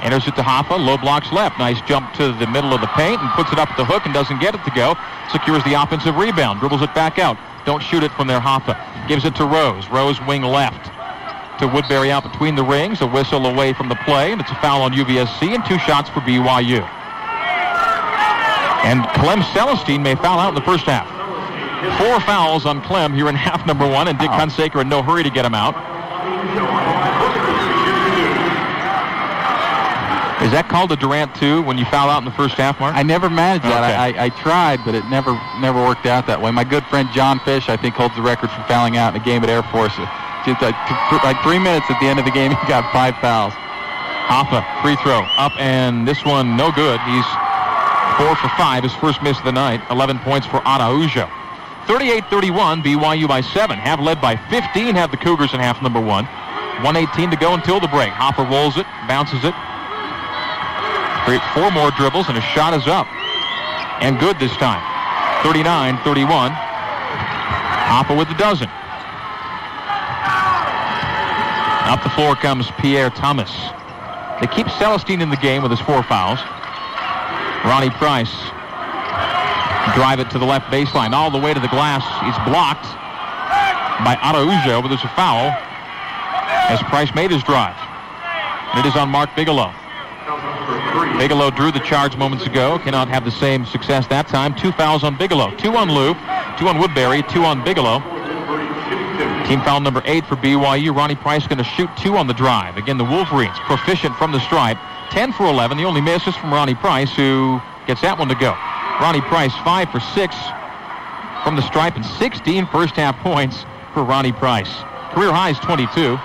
Enters it to Hoffa, low blocks left. Nice jump to the middle of the paint and puts it up at the hook and doesn't get it to go. Secures the offensive rebound, dribbles it back out. Don't shoot it from there, Hoffa. Gives it to Rose. Rose wing left to Woodbury out between the rings. A whistle away from the play, and it's a foul on UVSC and 2 shots for BYU. And Clem Celestine may foul out in the first half. 4 fouls on Clem here in half number 1, and Dick Hunsaker in no hurry to get him out. Is that called a Durant 2 when you foul out in the first half, Mark? I never managed that. Okay. I tried, but it never worked out that way. My good friend John Fish, I think, holds the record for fouling out in a game at Air Force. Just like 3 minutes at the end of the game, he got 5 fouls. Hoffa, free throw, up, and this one no good. He's 4 for 5, his first miss of the night. 11 points for Araujo. 38-31, BYU by 7. Have led by 15, have the Cougars in half number 1. 1:18 to go until the break. Hoffa rolls it, bounces it. 4 more dribbles, and his shot is up. And good this time. 39-31. Hoffa with the dozen. Up the floor comes Pierre Thomas. They keep Celestine in the game with his 4 fouls. Ronnie Price. Drive it to the left baseline, all the way to the glass. He's blocked by Araujo, but there's a foul as Price made his drive. And it is on Mark Bigelow. Bigelow drew the charge moments ago. Cannot have the same success that time. 2 fouls on Bigelow. 2 on Lou, 2 on Woodbury, 2 on Bigelow. Team foul number 8 for BYU. Ronnie Price going to shoot 2 on the drive. Again, the Wolverines proficient from the stripe. 10 for 11. The only miss is from Ronnie Price, who gets that one to go. Ronnie Price 5 for 6 from the stripe and 16 first half points for Ronnie Price. Career high is 22.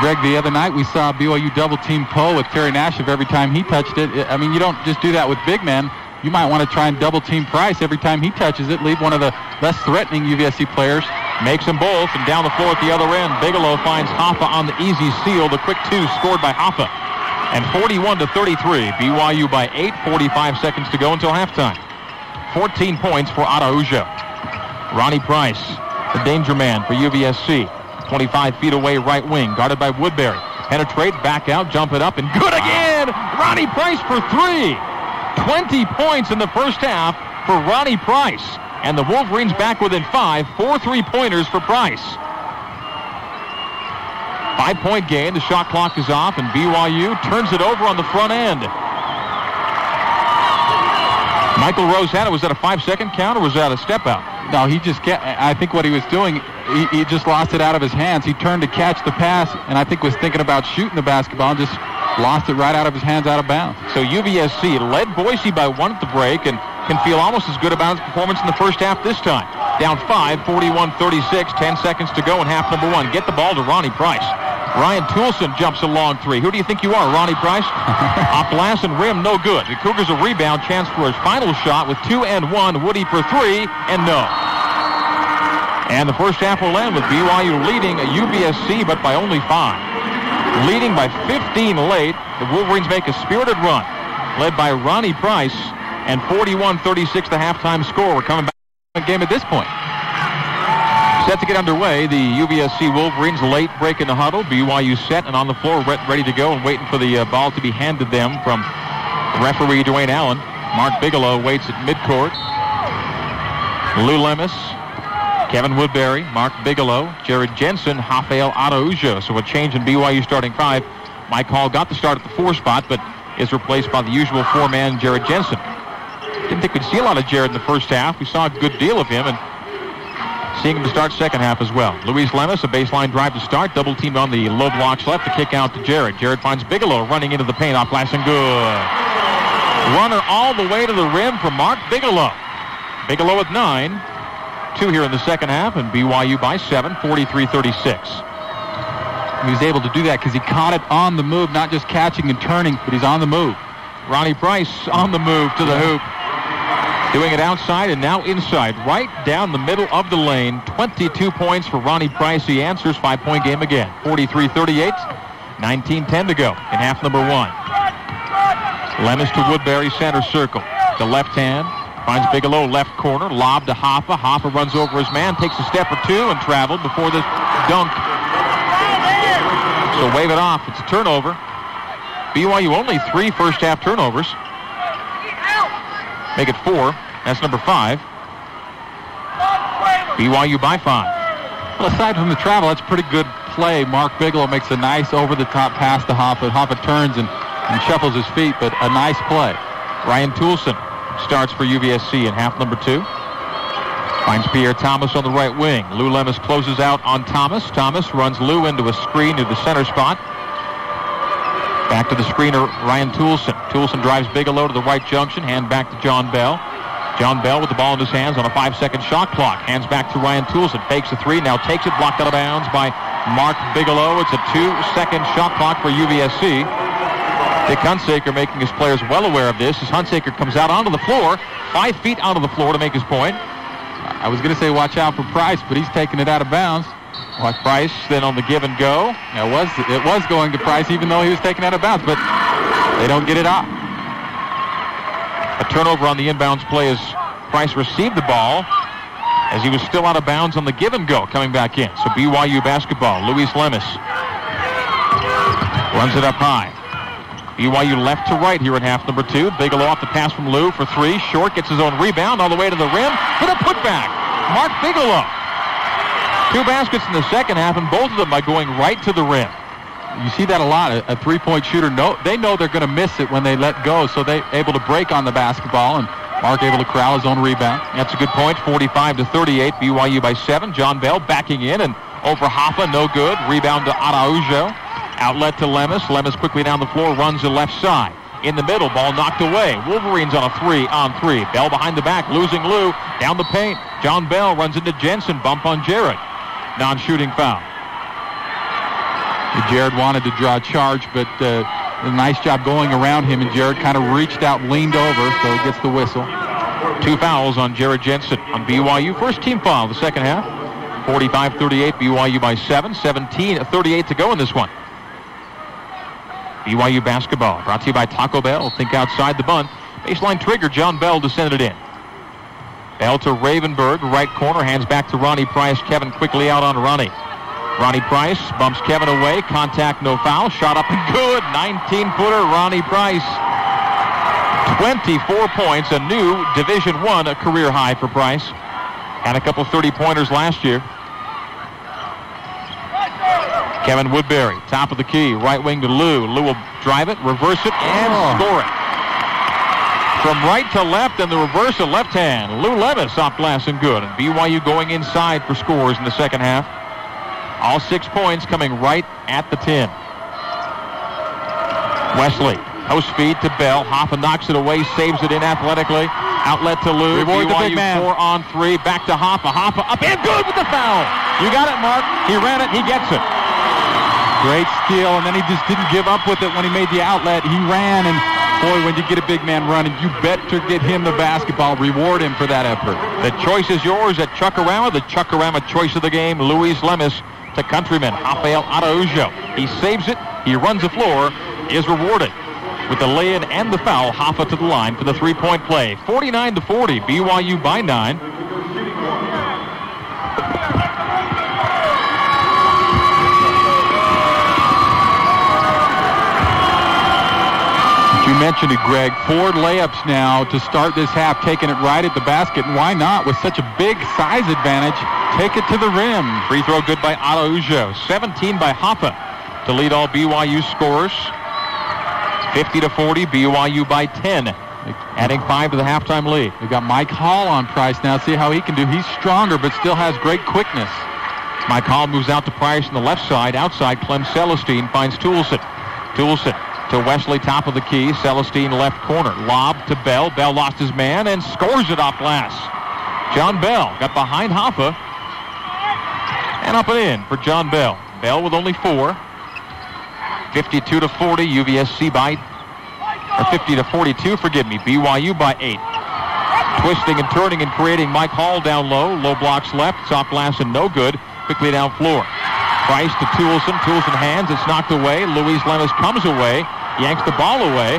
Greg, the other night we saw BYU double team Poe with Terry Nashif every time he touched it. I mean, you don't just do that with big men. You might want to try and double team Price every time he touches it. Leave one of the less threatening UVSC players. Makes them both, and down the floor at the other end, Bigelow finds Hoffa on the easy steal. The quick 2 scored by Hoffa. And 41-33, BYU by 8, 45 seconds to go until halftime. 14 points for Araujo. Ronnie Price, the danger man for UVSC. 25 feet away, right wing, guarded by Woodbury. Penetrate, back out, jump it up, and good again! Ronnie Price for 3! 20 points in the first half for Ronnie Price. And the Wolverines back within 5, 4 3-pointers for Price. 5-point game, the shot clock is off, and BYU turns it over on the front end. Michael Rose had it. Was that a 5-second count, or was that a step out? No, he just I think what he was doing, he just lost it out of his hands. He turned to catch the pass, and I think was thinking about shooting the basketball and just lost it right out of his hands, out of bounds. So UVSC led Boise by 1 at the break and can feel almost as good about its performance in the first half this time. Down 5, 41-36, 10 seconds to go in half number 1. Get the ball to Ronnie Price. Ryan Toulson jumps a long 3. Who do you think you are, Ronnie Price? Off glass and rim, no good. The Cougars a rebound, chance for his final shot with 2 and 1. Woody for 3, and no. And the first half will end with BYU leading UVSC, but by only 5. Leading by 15 late, the Wolverines make a spirited run, led by Ronnie Price, and 41-36 the halftime score. We're coming back to the game at this point. Set to get underway, the UVSC Wolverines late break in the huddle. BYU set and on the floor, ready to go and waiting for the ball to be handed them from referee Dwayne Allen. Mark Bigelow waits at midcourt. Lou Lemus, Kevin Woodbury, Mark Bigelow, Jared Jensen, Rafael Araujo. So a change in BYU starting 5. Mike Hall got the start at the 4 spot, but is replaced by the usual 4-man Jared Jensen. Didn't think we'd see a lot of Jared in the first half. We saw a good deal of him, and seeing him to start second half as well. Luis Lemus, a baseline drive to start. Double teamed on the low blocks left. The kick out to Jared. Jared finds Bigelow running into the paint off glass and good. Runner all the way to the rim for Mark Bigelow. Bigelow with 9. 2 here in the second half, and BYU by 7, 43-36. He was able to do that because he caught it on the move, not just catching and turning, but he's on the move. Ronnie Price on the move to the hoop. Doing it outside and now inside, right down the middle of the lane. 22 points for Ronnie Price. He answers. 5-point game again. 43-38. 19-10 to go in half number 1. Lemus to Woodbury, center circle. The left hand. Finds Bigelow, left corner. Lob to Hoffa. Hoffa runs over his man. Takes a step or 2 and traveled before the dunk. So wave it off. It's a turnover. BYU only 3 first half turnovers. Make it 4. That's number 5. BYU by 5. Well, aside from the travel, that's pretty good play. Mark Bigelow makes a nice over-the-top pass to Hoffa. Hoffa turns and shuffles his feet, but a nice play. Ryan Toulson starts for UVSC in half number 2. Finds Pierre Thomas on the right wing. Lou Lemus closes out on Thomas. Thomas runs Lou into a screen to the center spot. Back to the screener, Ryan Toulson. Toulson drives Bigelow to the right junction. Hand back to John Bell. John Bell with the ball in his hands on a 5-second shot clock. Hands back to Ryan Toulson. Fakes a 3. Now takes it. Blocked out of bounds by Mark Bigelow. It's a 2-second shot clock for UVSC. Dick Hunsaker making his players well aware of this as Hunsaker comes out onto the floor. 5 feet onto the floor to make his point. I was going to say watch out for Price, but he's taking it out of bounds. Watch Price then on the give and go. It was going to Price even though he was taken out of bounds, but they don't get it off. A turnover on the inbounds play as Price received the ball as he was still out of bounds on the give and go coming back in. So BYU basketball. Luis Lemus runs it up high. BYU left to right here in half number 2. Bigelow off the pass from Lou for 3. Short gets his own rebound all the way to the rim for the putback. Mark Bigelow. 2 baskets in the second half, and both of them by going right to the rim. You see that a lot. A three-point shooter, they know they're going to miss it when they let go, so they're able to break on the basketball, and Mark able to corral his own rebound. That's a good point. 45-38. BYU by 7. John Bell backing in and over Hoffa, no good. Rebound to Araujo. Outlet to Lemus. Lemus quickly down the floor, runs the left side. In the middle, ball knocked away. Wolverines on a 3-on-3. Bell behind the back, losing Lou. Down the paint. John Bell runs into Jensen. Bump on Jared. Non-shooting foul. Jared wanted to draw a charge, but a nice job going around him, and Jared kind of reached out, leaned over, so he gets the whistle. 2 fouls on Jared Jensen on BYU. First team foul of the second half. 45-38, BYU by 7. 17-38 to go in this one. BYU basketball brought to you by Taco Bell. Think outside the bun. Baseline trigger, John Bell descended it in. Bell to Ravenberg, right corner, hands back to Ronnie Price. Kevin quickly out on Ronnie. Ronnie Price bumps Kevin away. Contact, no foul. Shot up and good. 19-footer, Ronnie Price. 24 points, a new Division I career high for Price. Had a couple 30-pointers last year. Kevin Woodbury, top of the key, right wing to Lou. Lou will drive it, reverse it, and score it. From right to left and the reverse of left hand. Lou Levis off glass and good. And BYU going inside for scores in the second half. All 6 points coming right at the 10. Wesley, post feed to Bell. Hoffa knocks it away, saves it in athletically. Outlet to Lou. Reward the big man. 4-on-3. Back to Hoffa. Hoffa up and good with the foul. You got it, Mark. He ran it. He gets it. Great steal, and then he just didn't give up with it when he made the outlet. He ran, and boy, when you get a big man running, you better get him the basketball. Reward him for that effort. The choice is yours at Chuckarama. The Chuckarama choice of the game, Luis Lemus to countryman Rafael Araujo. He saves it. He runs the floor. Is rewarded with the lay-in and the foul. Hoffa to the line for the three-point play. 49-40. BYU by 9. You mentioned it, Greg. 4 layups now to start this half, taking it right at the basket. And why not? With such a big size advantage, take it to the rim. Free throw good by Araujo. 17 by Hoffa to lead all BYU scorers. 50-40, BYU by 10. Adding 5 to the halftime lead. They've got Mike Hall on Price now. See how he can do. He's stronger, but still has great quickness. Mike Hall moves out to Price on the left side. Outside, Clem Celestine finds Toulson. Toulson to Wesley, top of the key. Celestine left corner. Lob to Bell. Bell lost his man and scores it off glass. John Bell got behind Hoffa. And up and in for John Bell. Bell with only 4. 52-40. UVSC by, or 50-42, forgive me. BYU by 8. Twisting and turning and creating Mike Hall down low. Low blocks left. Soft glass and no good. Quickly down floor. Price to Toulson. Toulson hands. It's knocked away. Luis Lemus comes away. Yanks the ball away.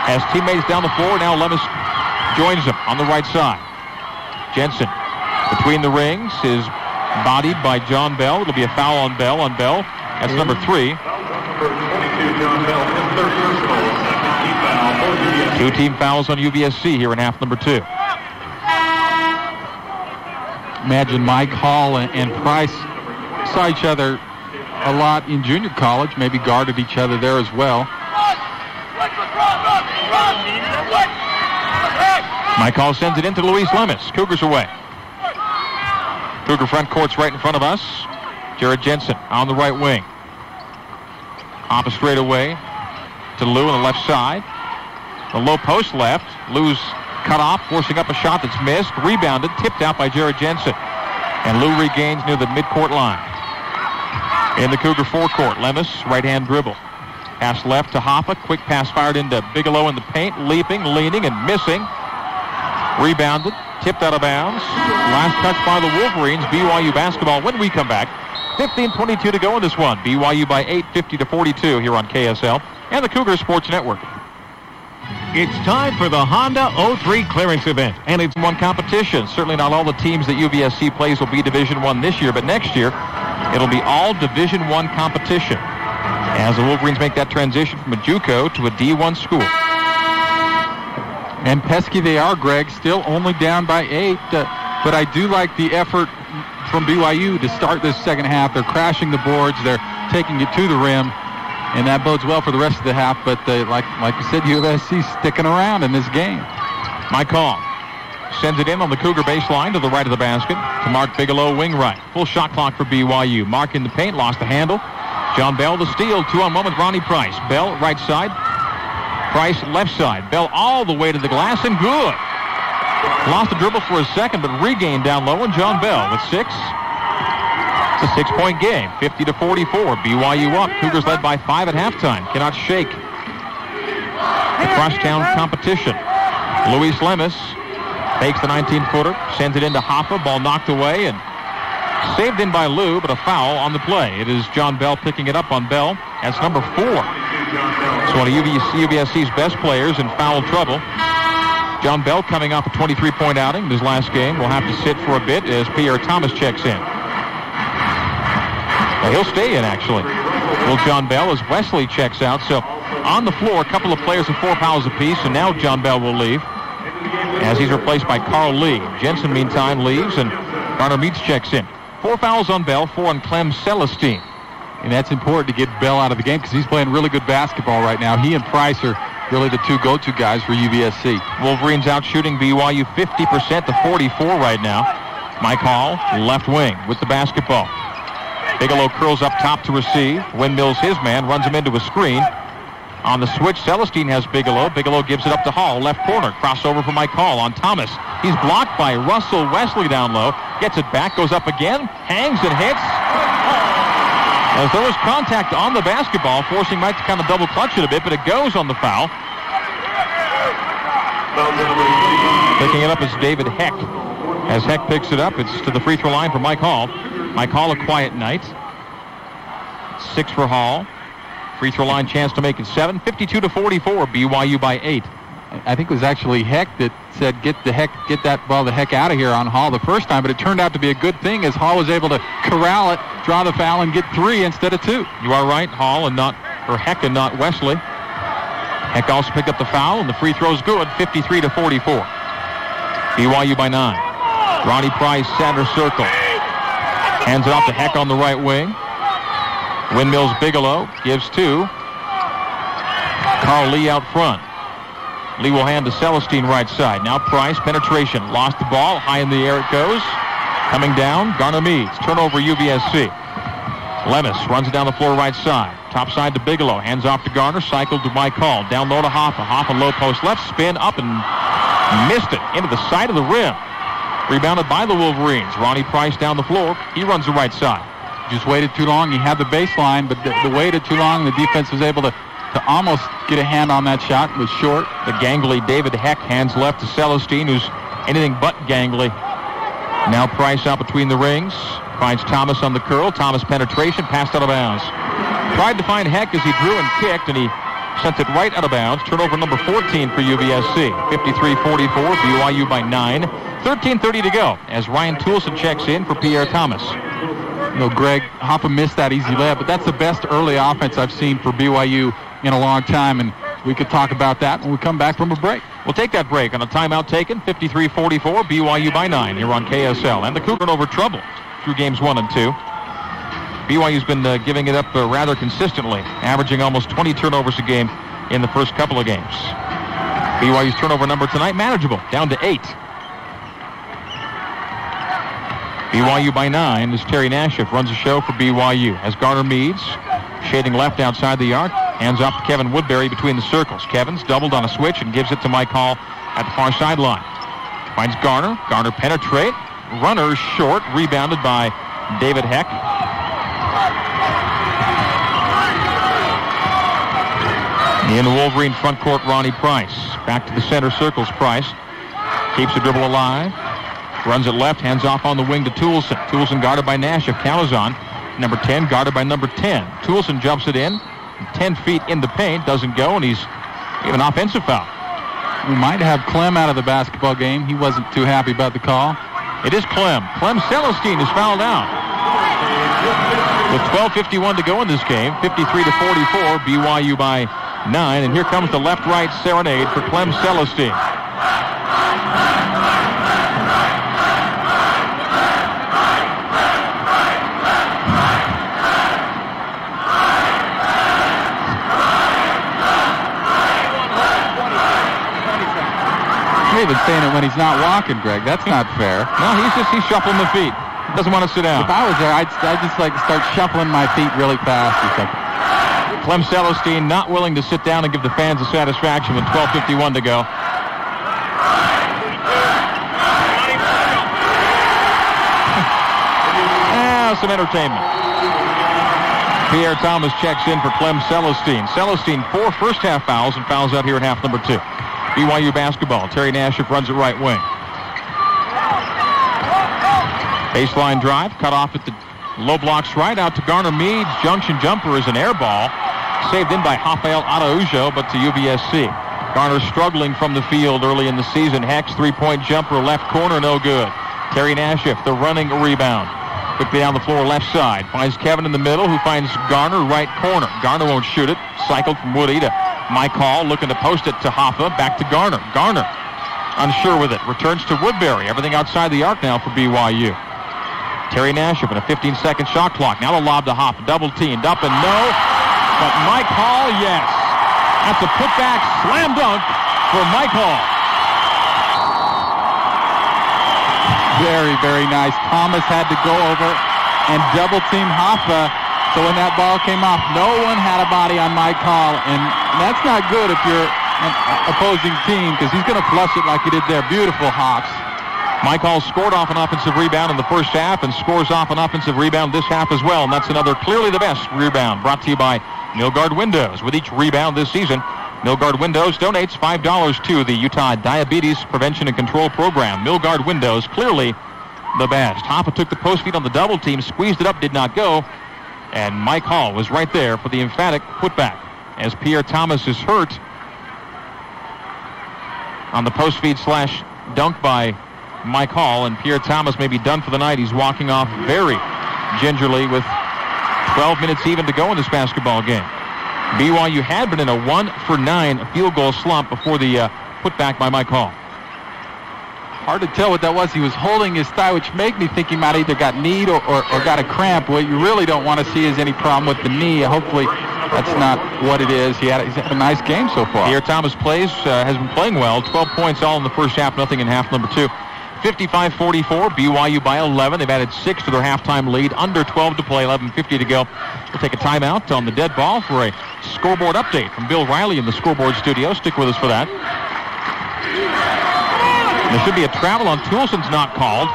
Has teammates down the floor. Now Lemus joins him on the right side. Jensen between the rings is bodied by John Bell. It'll be a foul on Bell. That's number 3. Two team fouls on UVSC here in half number 2. Imagine Mike Hall and Price saw each other a lot in junior college, maybe guarded each other there as well. Mike Hall sends it into Luis Lemus. Cougars away. Cougar front court's right in front of us. Jared Jensen on the right wing. Off a straightaway to Lou on the left side. The low post left. Lou's cut off, forcing up a shot that's missed. Rebounded, tipped out by Jared Jensen. And Lou regains near the midcourt line. In the Cougar forecourt, Lemus, right-hand dribble. Pass left to Hoffa. Quick pass fired into Bigelow in the paint. Leaping, leaning, and missing. Rebounded, tipped out of bounds. Last touch by the Wolverines. BYU basketball when we come back. 15:22 to go in this one. BYU by 8, 50-42 here on KSL and the Cougar Sports Network. It's time for the Honda 03 clearance event, and it's one competition. Certainly not all the teams that UVSC plays will be Division I this year, but next year it'll be all Division I competition as the Wolverines make that transition from a JUCO to a D1 school. And pesky they are, Greg, still only down by 8, but I do like the effort from BYU to start this second half. They're crashing the boards. They're taking it to the rim. and that bodes well for the rest of the half. But like you said, UVSC sticking around in this game. My call. Sends it in on the Cougar baseline to the right of the basket to Mark Bigelow, wing right. Full shot clock for BYU. Mark in the paint, lost the handle. John Bell the steal, 2-on-1 with Ronnie Price. Bell right side, Price left side. Bell all the way to the glass and good. Lost the dribble for a second, but regained down low, and John Bell with 6. It's a 6-point game, 50-44. BYU up. Cougars led by 5 at halftime. Cannot shake the crosstown competition. Luis Lemus takes the 19-footer, sends it into Hoffa. Ball knocked away and saved in by Lou, but a foul on the play. It is John Bell picking it up on Bell. That's number 4. It's one of UVSC's best players in foul trouble. John Bell coming off a 23-point outing in his last game. Will have to sit for a bit as Pierre Thomas checks in. Well, he'll stay in, actually. Will John Bell as Wesley checks out. So on the floor, a couple of players with 4 fouls apiece, and now John Bell will leave as he's replaced by Carl Lee. Jensen, meantime, leaves, and Garner Meats checks in. 4 fouls on Bell, 4 on Clem Celestine. And that's important to get Bell out of the game because he's playing really good basketball right now. He and Price are really the 2 go-to guys for UVSC. Wolverines out shooting BYU 50% to 44 right now. Mike Hall, left wing with the basketball. Bigelow curls up top to receive. Windmills his man, runs him into a screen. On the switch, Celestine has Bigelow. Bigelow gives it up to Hall, left corner. Crossover for Mike Hall on Thomas. He's blocked by Russell Wesley down low. Gets it back, goes up again, hangs and hits. As there was contact on the basketball, forcing Mike to kind of double clutch it a bit, but it goes on the foul. Picking it up is David Heck. As Heck picks it up, it's to the free throw line for Mike Hall. Mike Hall, a quiet night. 6 for Hall. Free throw line chance to make it 7. 52-44, BYU by 8. I think it was actually Heck that said, get that ball the heck out of here on Hall the first time, but it turned out to be a good thing as Hall was able to corral it, draw the foul, and get 3 instead of 2. You are right, Hall and not, or Heck and not Wesley. Heck also picked up the foul, and the free throw's good, 53-44. BYU by 9. Ronnie Price, center circle. Hands it off to Heck on the right wing. Windmills Bigelow gives 2. Carl Lee out front. Lee will hand to Celestine right side. Now Price, penetration. Lost the ball. High in the air it goes. Coming down, Garner Meads. Turnover UVSC. Lemus runs it down the floor right side. Top side to Bigelow. Hands off to Garner. Cycled to Mike Hall. Down low to Hoffa. Hoffa low post left. Spin up and missed it into the side of the rim. Rebounded by the Wolverines. Ronnie Price down the floor. He runs the right side. Just waited too long. He had the baseline, but the waited too long. The defense was able to almost get a hand on that shot. It was short. The gangly David Heck hands left to Celestine, who's anything but gangly. Now Price out between the rings. Finds Thomas on the curl. Thomas penetration, passed out of bounds. Tried to find Heck as he drew and kicked, and he sent it right out of bounds. Turnover number 14 for UVSC. 53-44, BYU by 9. 13:30 to go as Ryan Toulson checks in for Pierre Thomas. You know, Greg, Hoffa missed that easy layup, but that's the best early offense I've seen for BYU in a long time, and we could talk about that when we come back from a break. We'll take that break on a timeout taken. 53-44, BYU by 9 here on KSL. And the Cougar over trouble through games 1 and 2. BYU's been giving it up rather consistently, averaging almost 20 turnovers a game in the first couple of games. BYU's turnover number tonight, manageable, down to 8. BYU by 9 as Terry Nashif runs the show for BYU. As Garner Meads, shading left outside the arc, hands off to Kevin Woodbury between the circles. Kevin's doubled on a switch and gives it to Mike Hall at the far sideline. Finds Garner. Garner penetrate. Runner short, rebounded by David Heck. In the Wolverine front court, Ronnie Price. Back to the center circles, Price. Keeps the dribble alive. Runs it left, hands off on the wing to Toulson. Toulson guarded by Nash of Calazan. Number 10 guarded by number 10. Toulson jumps it in. 10 feet in the paint, doesn't go, and he's given an offensive foul. We might have Clem out of the basketball game. He wasn't too happy about the call. It is Clem. Clem Celestine is fouled out. With 12:51 to go in this game, 53-44, BYU by 9. And here comes the left-right serenade for Clem Celestine. even saying it when he's not walking, Greg. That's not fair. No, he's shuffling the feet. Doesn't want to sit down. If I was there, I'd just like start shuffling my feet really fast or something. Clem Celestine not willing to sit down and give the fans a satisfaction with 12:51 to go. Some entertainment. Pierre Thomas checks in for Clem Celestine. Celestine 4 first-half fouls and fouls out here in half number 2. BYU basketball. Terry Nashif runs it right wing. Baseline drive, cut off at the low blocks right, out to Garner Meads. Junction jumper is an air ball. Saved in by Rafael Araujo, but to UVSC. Garner struggling from the field early in the season. Heck's three-point jumper, left corner, no good. Terry Nashif, the running rebound. Quickly down the floor, left side. Finds Kevin in the middle, who finds Garner, right corner. Garner won't shoot it. Cycled from Woody to Mike Hall, looking to post it to Hoffa. Back to Garner. Garner, unsure with it. Returns to Woodbury. Everything outside the arc now for BYU. Terry Nashif in a 15-second shot clock. Now the lob to Hoffa. Double teamed up and no. But Mike Hall, yes. That's a putback slam dunk for Mike Hall. Very, very nice. Thomas had to go over and double team Hoffa. So when that ball came off, no one had a body on Mike Hall. And that's not good if you're an opposing team, because he's going to flush it like he did there. Beautiful hops. Mike Hall scored off an offensive rebound in the first half and scores off an offensive rebound this half as well. And that's another clearly the best rebound, brought to you by Milgard Windows. With each rebound this season, Milgard Windows donates $5 to the Utah Diabetes Prevention and Control Program. Milgard Windows, clearly the best. Hoffa took the post feed on the double team, squeezed it up, did not go. And Mike Hall was right there for the emphatic putback as Pierre Thomas is hurt on the post feed slash dunk by Mike Hall. And Pierre Thomas may be done for the night. He's walking off very gingerly with 12 minutes even to go in this basketball game. BYU had been in a 1-for-9 field goal slump before the putback by Mike Hall. Hard to tell what that was. He was holding his thigh, which made me think he might either got kneed or got a cramp. What you really don't want to see is any problem with the knee. Hopefully that's not what it is. He's had a nice game so far. Pierre Thomas has been playing well. 12 points all in the first half, nothing in half number 2. 55-44, BYU by 11. They've added 6 to their halftime lead. Under 12 to play, 11:50 to go. We'll take a timeout on the dead ball for a scoreboard update from Bill Riley in the scoreboard studio. Stick with us for that. There should be a travel on Toulson's not called.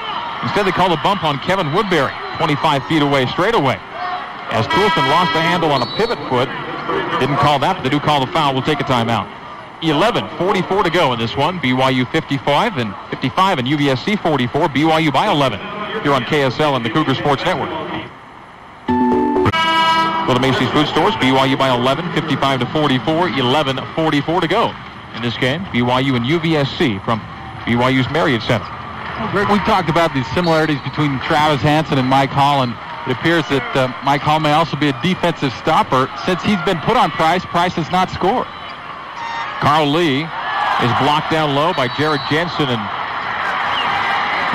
Instead, they called a bump on Kevin Woodbury, 25 feet away, straight away. As Toulson lost the handle on a pivot foot. Didn't call that, but they do call the foul. We'll take a timeout. 11:44 to go in this one. BYU 55 and UVSC 44. BYU by 11 here on KSL and the Cougar Sports Network. Go to Macy's Food Stores. BYU by 11, 55-44. 11:44 to go in this game. BYU and UVSC from BYU's Marriott Center. Well, Greg, we talked about the similarities between Travis Hansen and Mike Hall, and it appears that Mike Hall may also be a defensive stopper. Since he's been put on Price, Price has not scored. Carl Lee is blocked down low by Jared Jensen, and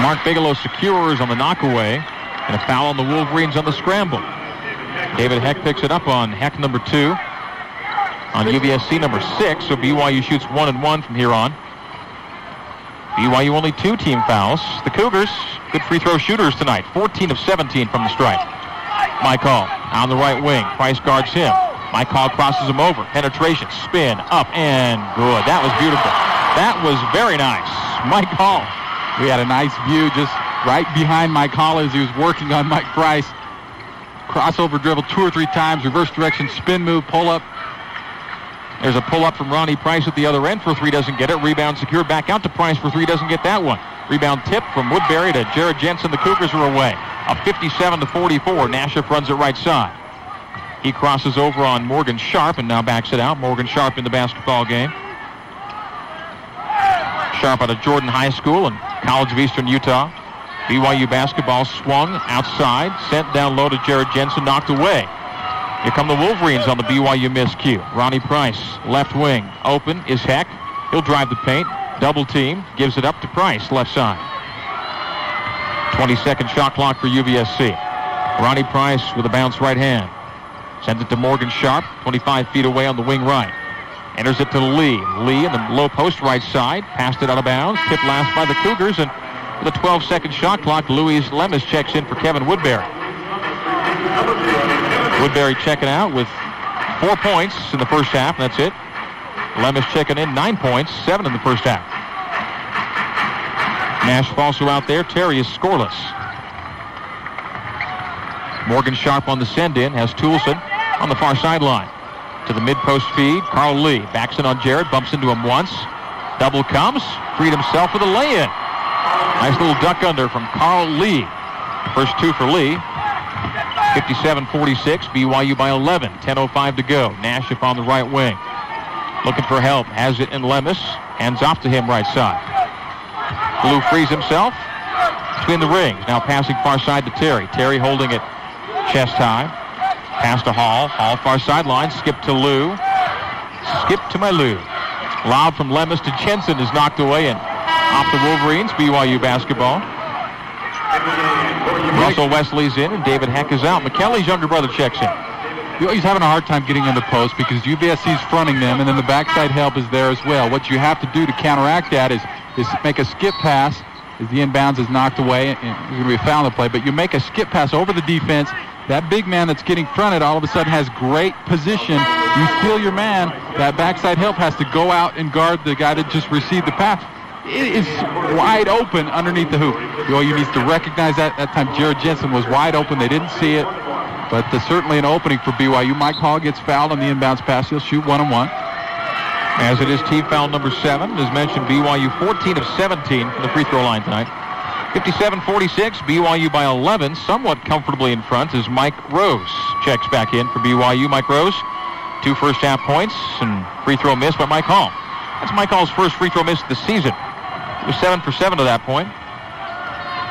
Mark Bigelow secures on the knockaway, and a foul on the Wolverines on the scramble. David Heck picks it up on Heck number 2 on UVSC number 6, so BYU shoots 1-1 from here on. BYU only 2 team fouls. The Cougars, good free throw shooters tonight, 14 of 17 from the stripe. Mike Hall on the right wing. Price guards him. Mike Hall crosses him over. Penetration, spin, up, and good. That was beautiful. That was very nice. Mike Hall. We had a nice view just right behind Mike Hall as he was working on Mike Price. Crossover dribble 2 or 3 times, reverse direction, spin move, pull up. There's a pull up from Ronnie Price at the other end for 3, doesn't get it. Rebound secured back out to Price for 3, doesn't get that one. Rebound tip from Woodbury to Jared Jensen. The Cougars are away. Up 57-44. Nashif runs it right side. He crosses over on Morgan Sharp and now backs it out. Morgan Sharp in the basketball game. Sharp out of Jordan High School and College of Eastern Utah. BYU basketball swung outside, sent down low to Jared Jensen, knocked away. Here come the Wolverines on the BYU miscue. Ronnie Price, left wing, open is Heck. He'll drive the paint, double team, gives it up to Price, left side. 20-second shot clock for UVSC. Ronnie Price with a bounce right hand. Sends it to Morgan Sharp, 25 feet away on the wing right. Enters it to Lee. Lee in the low post right side. Passed it out of bounds. Tipped last by the Cougars. And with a 12-second shot clock, Louis Lemus checks in for Kevin Woodbury. Woodbury checking out with 4 points in the first half. That's it. Lemus checking in 9 points, 7 in the first half. Nash also out there. Terry is scoreless. Morgan Sharp on the send-in. Has Toulson on the far sideline. To the mid-post feed. Carl Lee backs in on Jared. Bumps into him once. Double comes. Freed himself with a lay-in. Nice little duck under from Carl Lee. First two for Lee. 57-46. BYU by 11. 10:05 to go. Nashif on the right wing. Looking for help. Has it in Lemus. Hands off to him right side. Blue frees himself between the rings. Now passing far side to Terry. Terry holding it chest high. Pass to Hall. Hall far sideline. Skip to Lou. Skip to my Lou. Loud from Lemus to Jensen is knocked away and off the Wolverines. BYU basketball. Russell Wesley's in and David Heck is out. McKelly's younger brother checks in. BYU's having a hard time getting in the post because UVSC's fronting them, and then the backside help is there as well. What you have to do to counteract that is make a skip pass as the inbounds is knocked away, and there's going to be a foul in the play, but you make a skip pass over the defense. That big man that's getting fronted all of a sudden has great position. You steal your man, that backside help has to go out and guard the guy that just received the pass. It is wide open underneath the hoop. BYU needs to recognize that. That time Jared Jensen was wide open. They didn't see it, but there's certainly an opening for BYU. Mike Hall gets fouled on the inbounds pass. He'll shoot 1-on-1. As it is team foul number 7. As mentioned, BYU 14 of 17 from the free throw line tonight. 57-46, BYU by 11, somewhat comfortably in front as Mike Rose checks back in for BYU. Mike Rose, 2 first half points and free throw miss by Mike Hall. That's Mike Hall's first free throw miss of the season. He was 7 for 7 to that point.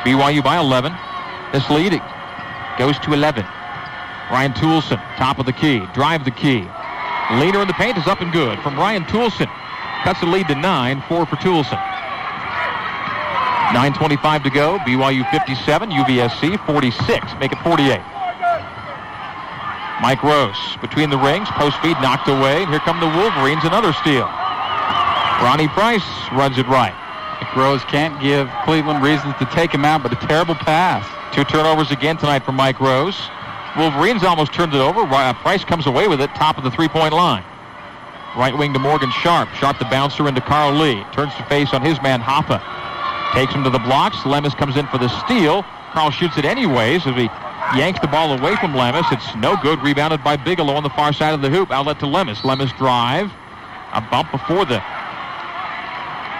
BYU by 11. This lead goes to 11. Ryan Toulson, top of the key, drive the key. Leader in the paint is up and good from Ryan Toulson. Cuts the lead to 9, 4 for Toulson. 9:25 to go. BYU 57, UVSC 46. Make it 48. Mike Rose between the rings. Post feed knocked away. And here come the Wolverines. Another steal. Ronnie Price runs it right. Mike Rose can't give Cleveland reasons to take him out, but a terrible pass. 2 turnovers again tonight from Mike Rose. Wolverines almost turned it over. Price comes away with it, top of the three-point line. Right wing to Morgan Sharp. Sharp the bouncer into Carl Lee. Turns to face on his man, Hoffa. Takes him to the blocks. Lemus comes in for the steal. Carl shoots it anyways as he yanks the ball away from Lemus. It's no good. Rebounded by Bigelow on the far side of the hoop. Outlet to Lemus. Lemus drive. A bump before the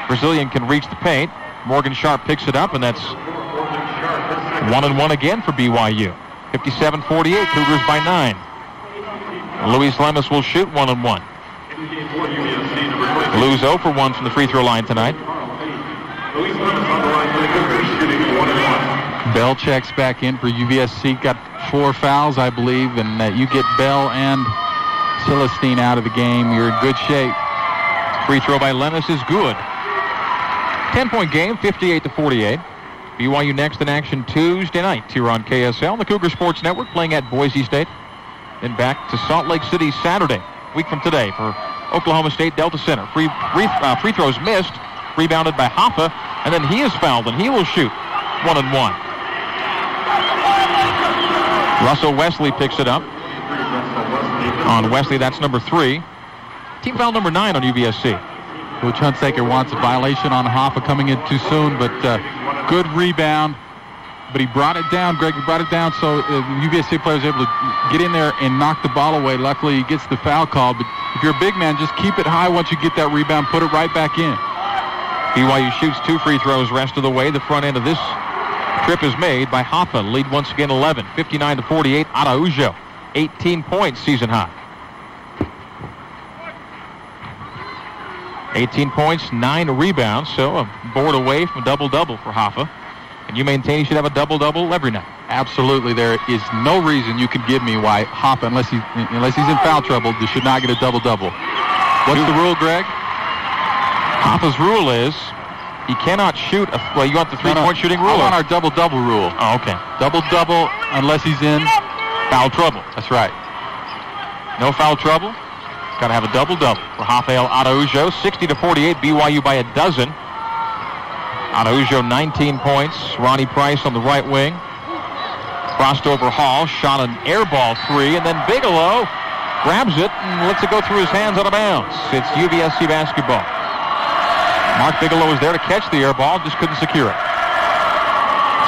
Brazilian can reach the paint. Morgan Sharp picks it up, and that's 1-and-1 again for BYU. 57-48. Cougars by 9. Luis Lemus will shoot 1-and-1. Lou's 0 for 1 from the free throw line tonight. Bell checks back in for UVSC. Got 4 fouls, I believe, and you get Bell and Celestine out of the game, you're in good shape. Free throw by Lemus is good. 10-point game, 58-48. BYU next in action Tuesday night here on KSL. The Cougar Sports Network playing at Boise State. Then back to Salt Lake City Saturday, a week from today, for Oklahoma State Delta Center. Free throws missed, rebounded by Hoffa, and then he is fouled, and he will shoot 1-and-1. Russell Wesley picks it up. On Wesley, that's number 3. Team foul number 9 on UVSC. Coach Hunsaker wants a violation on Hoffa coming in too soon, but good rebound. But he brought it down, Greg. He brought it down, so UVSC players able to get in there and knock the ball away. Luckily, he gets the foul called. But if you're a big man, just keep it high once you get that rebound. Put it right back in. BYU shoots 2 free throws rest of the way. The front end of this trip is made by Hoffa. Lead once again 11. 59-48. Araujo, 18 points, season high. 18 points, 9 rebounds, so a board away from a double-double for Hoffa. And you maintain he should have a double-double every night. Absolutely. There is no reason you could give me why Hoffa, unless he's in foul trouble, should not get a double-double. What's the rule, Greg? Hoffa's rule is he cannot shoot. You want the three-point shooting rule? I want our double-double rule. Oh, okay. Double-double unless he's in foul trouble. That's right. No foul trouble? Got to have a double-double for Rafael Araujo. 60-48, BYU by a dozen. Araujo 19 points. Ronnie Price on the right wing. Crossed over Hall, shot an air ball three, and then Bigelow grabs it and lets it go through his hands out of bounds. It's UVSC basketball. Mark Bigelow was there to catch the air ball, just couldn't secure it.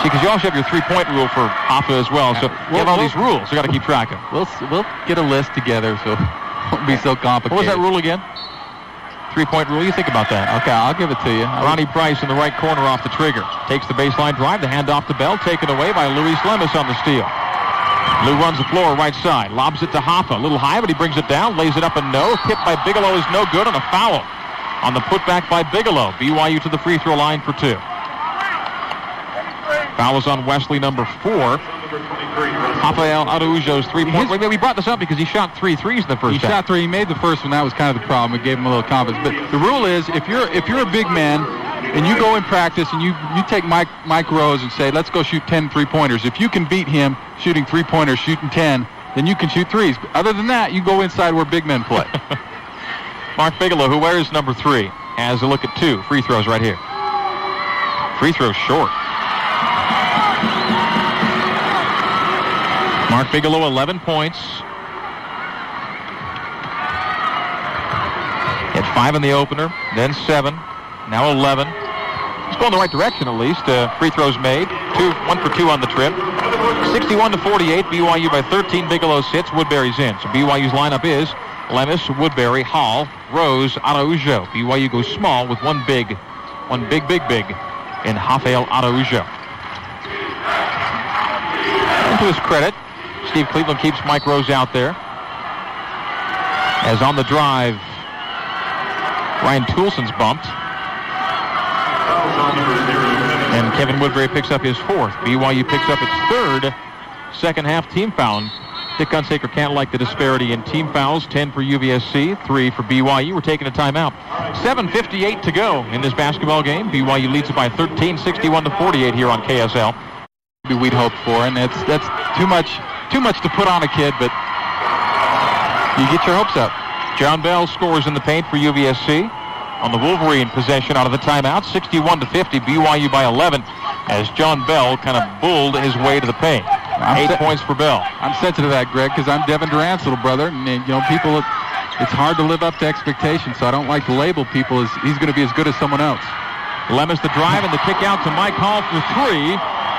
See, because you also have your three-point rule for Hoffa as well, so you have all these rules you got to keep track of. We'll get a list together, so it won't be so complicated. What was that rule again? Three-point rule. You think about that. Okay, I'll give it to you. Ronnie Price in the right corner off the trigger. Takes the baseline drive. The handoff to Bell. Taken away by Luis Lemus on the steal. Lou runs the floor right side. Lobs it to Hoffa. A little high, but he brings it down. Lays it up and no. Tipped by Bigelow is no good, and a foul on the putback by Bigelow. BYU to the free throw line for two. Foul is on Wesley, number 4. Rafael Araujo's three-point. We brought this up because he shot 3 threes in the first half. He shot 3. He made the first one. That was kind of the problem. It gave him a little confidence. But the rule is, if you're a big man and you go in practice and you take Mike Rose and say, let's go shoot 10 3-pointers. If you can beat him shooting 3-pointers, shooting 10, then you can shoot 3s. But other than that, you go inside where big men play. Mark Bigelow, who wears number 3, has a look at 2 free throws right here. Free throw short. Mark Bigelow, 11 points. Had 5 in the opener, then 7, now 11. He's going the right direction at least. Free throws made. 1 for 2 on the trip. 61-48, BYU by 13. Bigelow sits, Woodbury's in. So BYU's lineup is Lemus, Woodbury, Hall, Rose, Araujo. BYU goes small with one big in Rafael Araujo. And to his credit, Steve Cleveland keeps Mike Rose out there. As on the drive, Ryan Toulson's bumped. And Kevin Woodbury picks up his 4th. BYU picks up its 3rd second half team foul. Dick Gunsaker can't like the disparity in team fouls. 10 for UVSC, 3 for BYU. We're taking a timeout. 7:58 to go in this basketball game. BYU leads it by 13, 61-48 here on KSL. We'd hoped for, and that's too much to put on a kid, but you get your hopes up. John Bell scores in the paint for UVSC on the Wolverine possession out of the timeout. 61-50, BYU by 11, as John Bell kind of bulled his way to the paint. 8 points for Bell. I'm sensitive to that, Greg, because I'm Devin Durant's little brother, and people, it's hard to live up to expectations, so I don't like to label people as he's going to be as good as someone else. Lemus the drive and the kick out to Mike Hall for 3.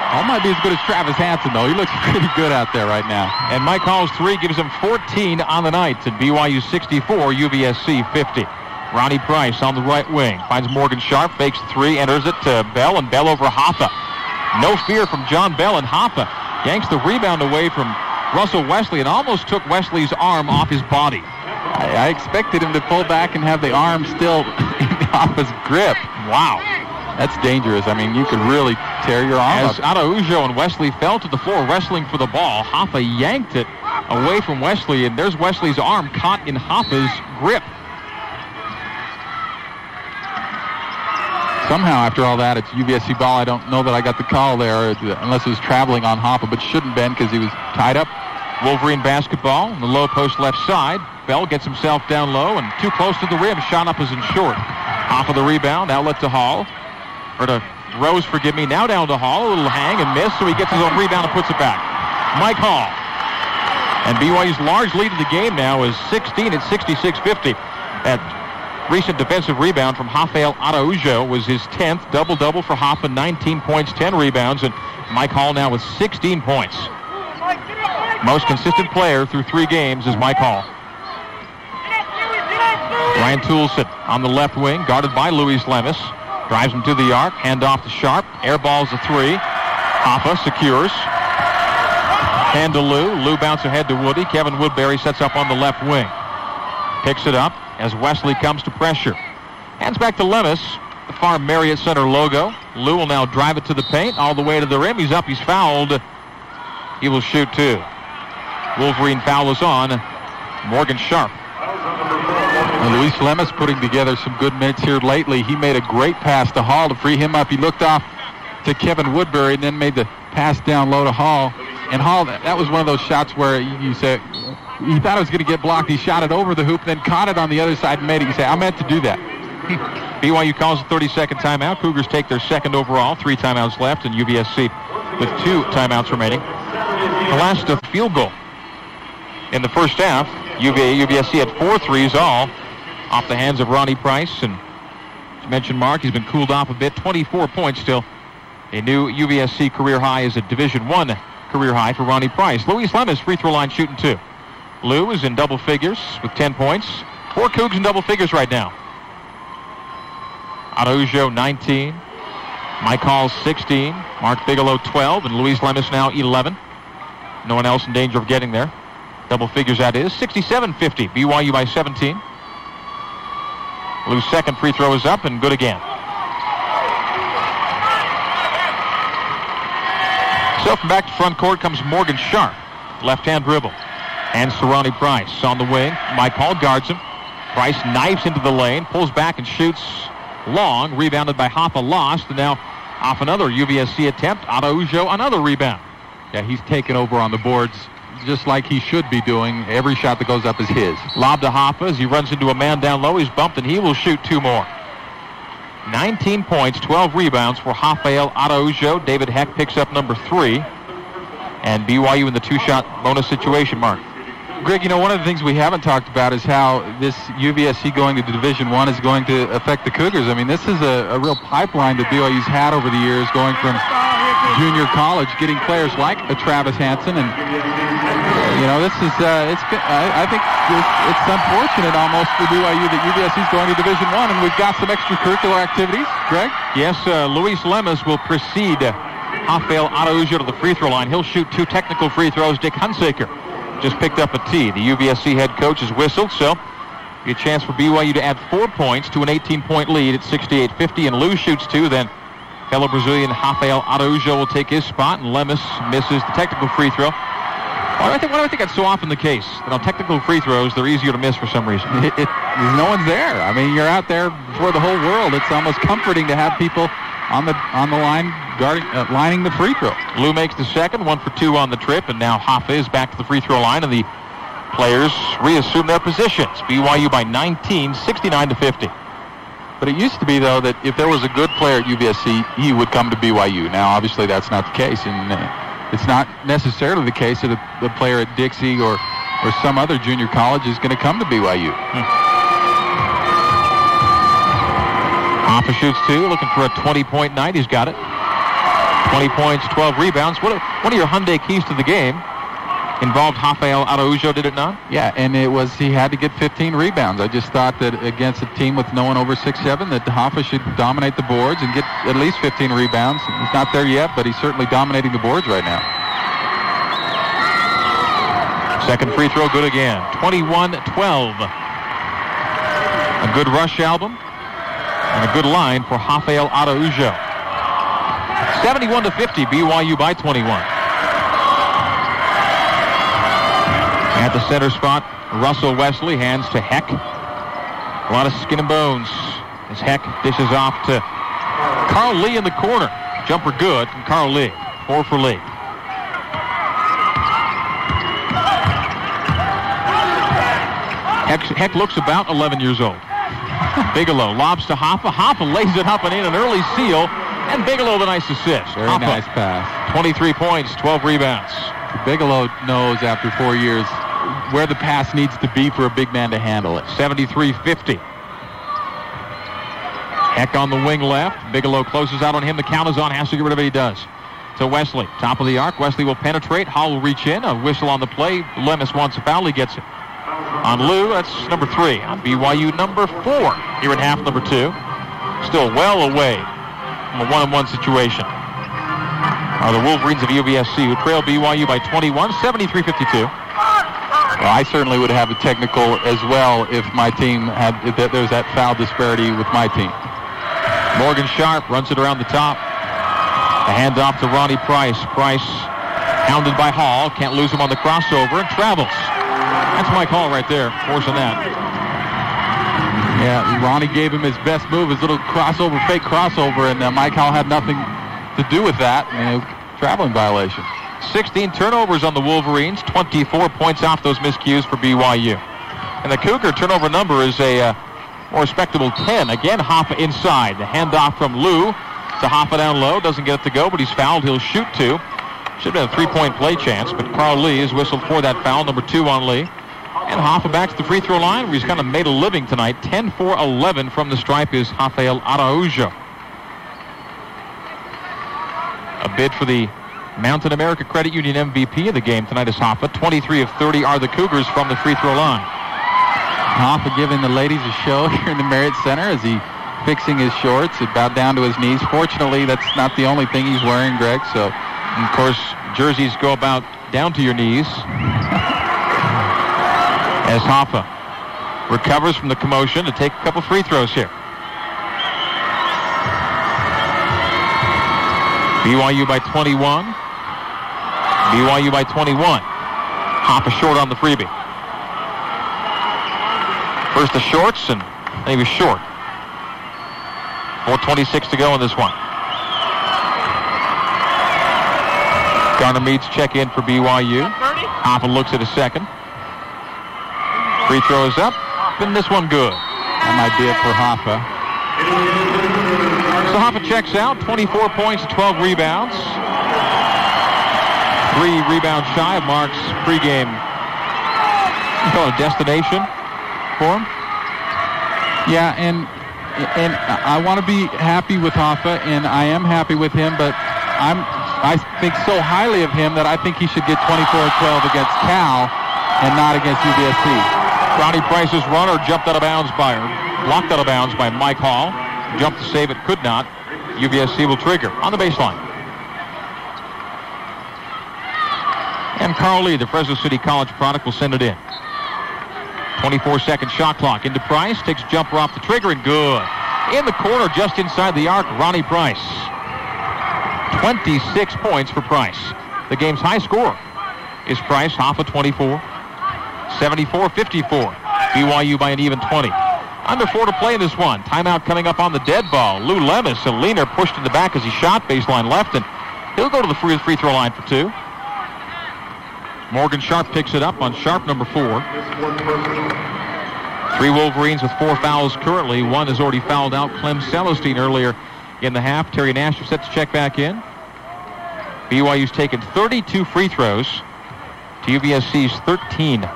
Hall might be as good as Travis Hansen, though. He looks pretty good out there right now. And Mike Hall's 3 gives him 14 on the night at BYU 64, UVSC 50. Ronnie Price on the right wing. Finds Morgan Sharp, fakes 3, enters it to Bell, and Bell over Hoffa. No fear from John Bell, and Hoffa yanks the rebound away from Russell Wesley and almost took Wesley's arm off his body. I expected him to pull back and have the arm still in Hoffa's grip. Wow. That's dangerous. I mean, you could really tear your arm up. As Araujo and Wesley fell to the floor wrestling for the ball, Hoffa yanked it away from Wesley, and there's Wesley's arm caught in Hoffa's grip. Somehow, after all that, it's UVSC ball. I don't know that I got the call there, unless it was traveling on Hoffa, but shouldn't been because he was tied up. Wolverine basketball on the low post left side. Bell gets himself down low and too close to the rim. Shot up is in short. Hoffa the rebound. Outlet to Hall. Or to Rose, forgive me. Now down to Hall. A little hang and miss, so he gets his own rebound and puts it back. Mike Hall. And BYU's large lead of the game now is 16 at 66-50. That recent defensive rebound from Rafael Araujo was his 10th. Double-double for Hoffa, 19 points, 10 rebounds. And Mike Hall now with 16 points. Most consistent player through 3 games is Mike Hall. Ryan Toulson on the left wing, guarded by Luis Lemus. Drives him to the arc, hand off to Sharp. Air balls a 3. Hoffa secures. Hand to Lou. Lou bounce ahead to Woody. Kevin Woodbury sets up on the left wing. Picks it up as Wesley comes to pressure. Hands back to Lemus. The far Marriott Center logo. Lou will now drive it to the paint, all the way to the rim. He's up, he's fouled. He will shoot 2. Wolverine foul is on Morgan Sharp. Luis Lemus putting together some good minutes here lately. He made a great pass to Hall to free him up. He looked off to Kevin Woodbury and then made the pass down low to Hall. And Hall, that was one of those shots where you say, he thought it was going to get blocked. He shot it over the hoop, then caught it on the other side and made it. You say, I meant to do that. BYU calls a 30-second timeout. Cougars take their second overall. 3 timeouts left, and UVSC with 2 timeouts remaining. The last field goal in the first half. UVSC had 4 threes all off the hands of Ronnie Price. And as you mentioned, Mark, he's been cooled off a bit. 24 points still. A new UVSC career high is a Division I career high for Ronnie Price. Luis Lemus, free throw line shooting 2. Lou is in double figures with 10 points. 4 Cougs in double figures right now. Araujo, 19. Mike Hall, 16. Mark Bigelow, 12. And Luis Lemus now 11. No one else in danger of getting there. Double figures, that is. 67-50. BYU by 17. Lou's second free throw is up and good again. So from back to front court comes Morgan Sharp. Left-hand dribble. Hands to Ronnie Price on the wing. Mike Hall guards him. Price knifes into the lane, pulls back and shoots long. Rebounded by Hoffa, lost. And now off another UVSC attempt. Araujo, another rebound. Yeah, he's taken over on the boards just like he should be doing. Every shot that goes up is his. Lob to Hoffa as he runs into a man down low. He's bumped and he will shoot 2 more. 19 points, 12 rebounds for Rafael Araujo. David Heck picks up number 3. And BYU in the 2-shot bonus situation, Mark. Greg, you know, one of the things we haven't talked about is how this UVSC going to Division I is going to affect the Cougars. I mean, this is a real pipeline that BYU's had over the years, going from junior college, getting players like a Travis Hansen. And, you know, this is, I think it's unfortunate almost for BYU that UVSC is going to Division I, and we've got some extracurricular activities. Greg? Yes, Luis Lemus will precede Rafael Araujo to the free throw line. He'll shoot 2 technical free throws. Dick Hunsaker just picked up a tee. The UVSC head coach has whistled, so a chance for BYU to add 4 points to an 18-point lead at 68-50. And Lou shoots 2. Then fellow Brazilian Rafael Araujo will take his spot, and Lemus misses the technical free throw. Why do I think that's so often the case? That on technical free throws, they're easier to miss for some reason. No one's there. I mean, you're out there for the whole world. It's almost comforting to have people on the line guarding, lining the free throw. Lou makes the second, 1 for 2 on the trip, and now Hoffa is back to the free throw line, and the players reassume their positions. BYU by 19, 69-50. But it used to be, though, that if there was a good player at UVSC, he would come to BYU. Now, obviously, that's not the case, and it's not necessarily the case that a player at Dixie or some other junior college is going to come to BYU. Hoffa shoots 2, looking for a 20-point night. He's got it. 20 points, 12 rebounds. One of your Hyundai keys to the game involved Rafael Araujo, did it not? Yeah, and it was he had to get 15 rebounds. I just thought that against a team with no one over 6'7", that Hoffa should dominate the boards and get at least 15 rebounds. He's not there yet, but he's certainly dominating the boards right now. Second free throw, good again. 21-12. A good rush album and a good line for Rafael Araujo. 71-50, BYU by 21. At the center spot, Russell Wesley hands to Heck. A lot of skin and bones as Heck dishes off to Carl Lee in the corner. Jumper good from Carl Lee. 4 for Lee. Heck looks about 11 years old. Bigelow lobs to Hoffa. Hoffa lays it up and in an early seal. And Bigelow the nice assist. Very Hoffa, nice pass. 23 points, 12 rebounds. Bigelow knows after 4 years where the pass needs to be for a big man to handle it. 73-50. Heck on the wing left. Bigelow closes out on him. The count is on. Has to get rid of it. He does. To Wesley. Top of the arc. Wesley will penetrate. Hall will reach in. A whistle on the play. Lemus wants a foul. He gets it. On Lou, that's number 3. On BYU, number 4. Here in half number 2. Still well away from a 1-on-1 situation are the Wolverines of UVSC, who trail BYU by 21, 73-52. Well, I certainly would have a technical as well if my team had, if there was that foul disparity with my team. Morgan Sharp runs it around the top. The handoff to Ronnie Price. Price hounded by Hall. Can't lose him on the crossover and travels. That's Mike Hall right there, forcing that. Yeah, Ronnie gave him his best move, his little crossover, fake crossover, and Mike Hall had nothing to do with that. Traveling violation. 16 turnovers on the Wolverines, 24 points off those miscues for BYU. And the Cougar turnover number is a more respectable 10. Again, Hoffa inside. The handoff from Lou to Hoffa down low. Doesn't get it to go, but he's fouled. He'll shoot 2. Should have been a 3-point play chance, but Carl Lee is whistled for that foul, number 2 on Lee. And Hoffa back to the free throw line, where he's kind of made a living tonight. 10 for 11 from the stripe is Rafael Araujo. A bid for the Mountain America Credit Union MVP of the game tonight is Hoffa. 23 of 30 are the Cougars from the free throw line. Hoffa giving the ladies a show here in the Marriott Center as he fixing his shorts. It bowed down to his knees. Fortunately, that's not the only thing he's wearing, Greg. So, and of course, jerseys go about down to your knees. As Hoffa recovers from the commotion to take a couple free throws here. BYU by 21. BYU by 21. Hoffa short on the freebie. First the shorts, and he was short. 4:26 to go in this one. Garner Meads check in for BYU. Hoffa looks at a second. Free throw is up, and this one good. That might be it for Hoffa. So Hoffa checks out, 24 points, 12 rebounds. 3 rebounds shy of Mark's pregame, you call it a destination for him? Yeah, and I want to be happy with Hoffa, and I am happy with him, but I think so highly of him that I think he should get 24-12 against Cal and not against UVSC. Ronnie Price's runner blocked out of bounds by Mike Hall. Jumped to save it, could not. UVSC will trigger on the baseline. And Carl Lee, the Fresno City College product, will send it in. 24-second shot clock into Price. Takes a jumper off the trigger and good. In the corner, just inside the arc, Ronnie Price. 26 points for Price. The game's high scorer is Price. Hoffa 24. 74-54. BYU by an even 20. Under 4 to play in this one. Timeout coming up on the dead ball. Lou Lemus, a leaner, pushed in the back as he shot baseline left, and he'll go to the free throw line for 2. Morgan Sharp picks it up on Sharp number 4. 3 Wolverines with 4 fouls currently. 1 has already fouled out Clem Celestine earlier in the half. Terry Nash set to check back in. BYU's taken 32 free throws to UVSC's 13.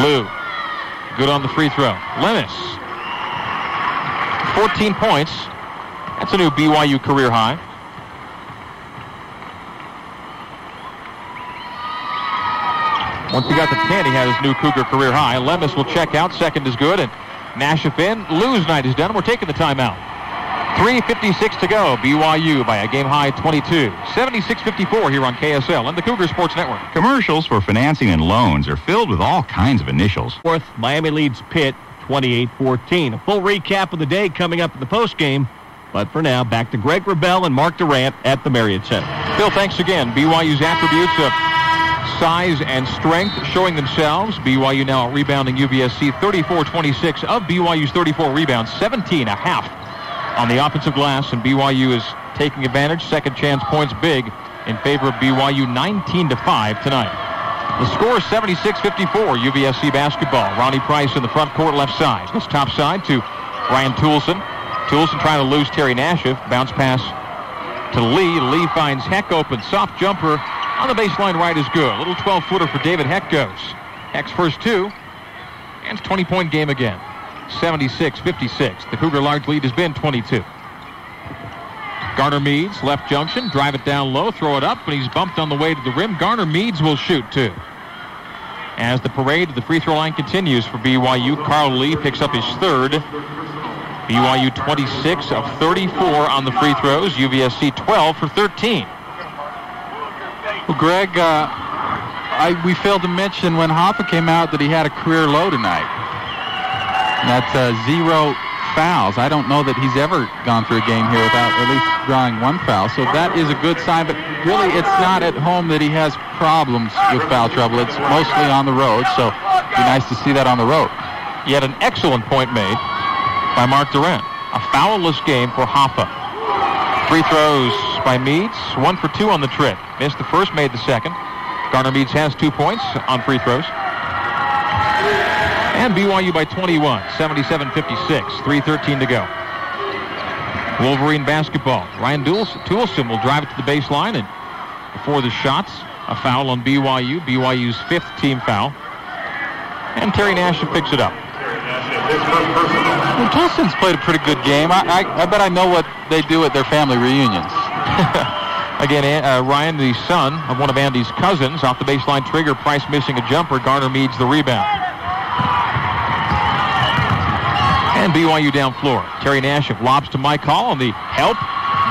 Lou, good on the free throw. Lemus, 14 points. That's a new BYU career high. Once he got to 10, he had his new Cougar career high. Lemus will check out. Second is good, and Nash in. Lou's night is done. We're taking the timeout. 3:56 to go. BYU by a game-high 22. 76-54 here on KSL and the Cougar Sports Network. Commercials for financing and loans are filled with all kinds of initials. Fourth, Miami leads Pitt 28-14. A full recap of the day coming up in the postgame. But for now, back to Greg Wrubell and Mark Durant at the Marriott Center. Bill, thanks again. BYU's attributes of size and strength showing themselves. BYU now rebounding UVSC 34-26. Of BYU's 34 rebounds, 17 a half on the offensive glass, and BYU is taking advantage. Second chance points big in favor of BYU, 19-5 tonight. The score is 76-54, UVSC basketball. Ronnie Price in the front court, left side. Goes top side to Ryan Toulson. Toulson trying to lose Terry Nashif. Bounce pass to Lee. Lee finds Heck open. Soft jumper on the baseline right is good. A little 12-footer for David Heck goes. Heck's first 2. And it's a 20-point game again. 76-56. The Cougar large lead has been 22. Garner Meads, left junction, drive it down low, throw it up, but he's bumped on the way to the rim. Garner Meads will shoot 2. As the parade of the free throw line continues for BYU, Carl Lee picks up his third. BYU 26 of 34 on the free throws. UVSC 12 for 13. Well, Greg, we failed to mention when Hoffa came out that he had a career low tonight. And that's 0 fouls. I don't know that he's ever gone through a game here without at least drawing 1 foul. So that is a good sign. But really, it's not at home that he has problems with foul trouble. It's mostly on the road. So it'd be nice to see that on the road. He had an excellent point made by Mark Durant. A foul-less game for Hoffa. Free throws by Meads. 1 for 2 on the trip. Missed the first, made the second. Garner Meads has 2 points on free throws. And BYU by 21, 77-56, 3:13 to go. Wolverine basketball. Ryan Toulson will drive it to the baseline, and before the shots, a foul on BYU, BYU's 5th team foul. And Terry Nashif picks it up. Well, Toulson's played a pretty good game. I bet I know what they do at their family reunions. Again, Ryan, the son of one of Andy's cousins, off the baseline trigger. Price missing a jumper. Garner Meads the rebound. And BYU down floor. Terry Nashif lobs to Mike Hall on the help.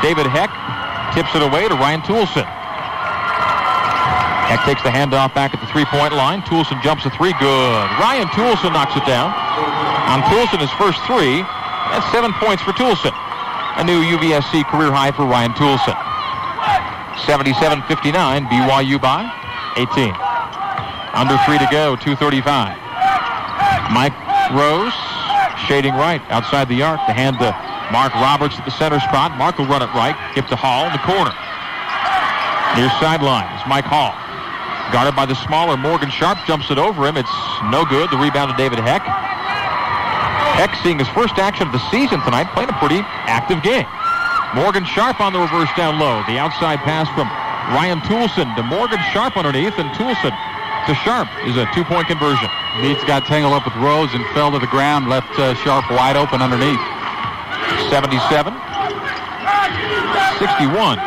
David Heck tips it away to Ryan Toulson. Heck takes the handoff back at the three-point line. Toulson jumps a three. Good. Ryan Toulson knocks it down. On Toulson, his first three. That's 7 points for Toulson. A new UVSC career high for Ryan Toulson. 77-59, BYU by 18. Under 3 to go, 2:35. Mike Rose shading right outside the arc. The hand to Mark Roberts at the center spot. Mark will run it right. Give to Hall in the corner. Near sideline is Mike Hall. Guarded by the smaller Morgan Sharp. Jumps it over him. It's no good. The rebound to David Heck. Heck seeing his first action of the season tonight. Playing a pretty active game. Morgan Sharp on the reverse down low. The outside pass from Ryan Toulson to Morgan Sharp underneath. And Toulson to Sharp is a 2-point conversion. Meads got tangled up with Rose and fell to the ground. Left Sharp wide open underneath. 77-61.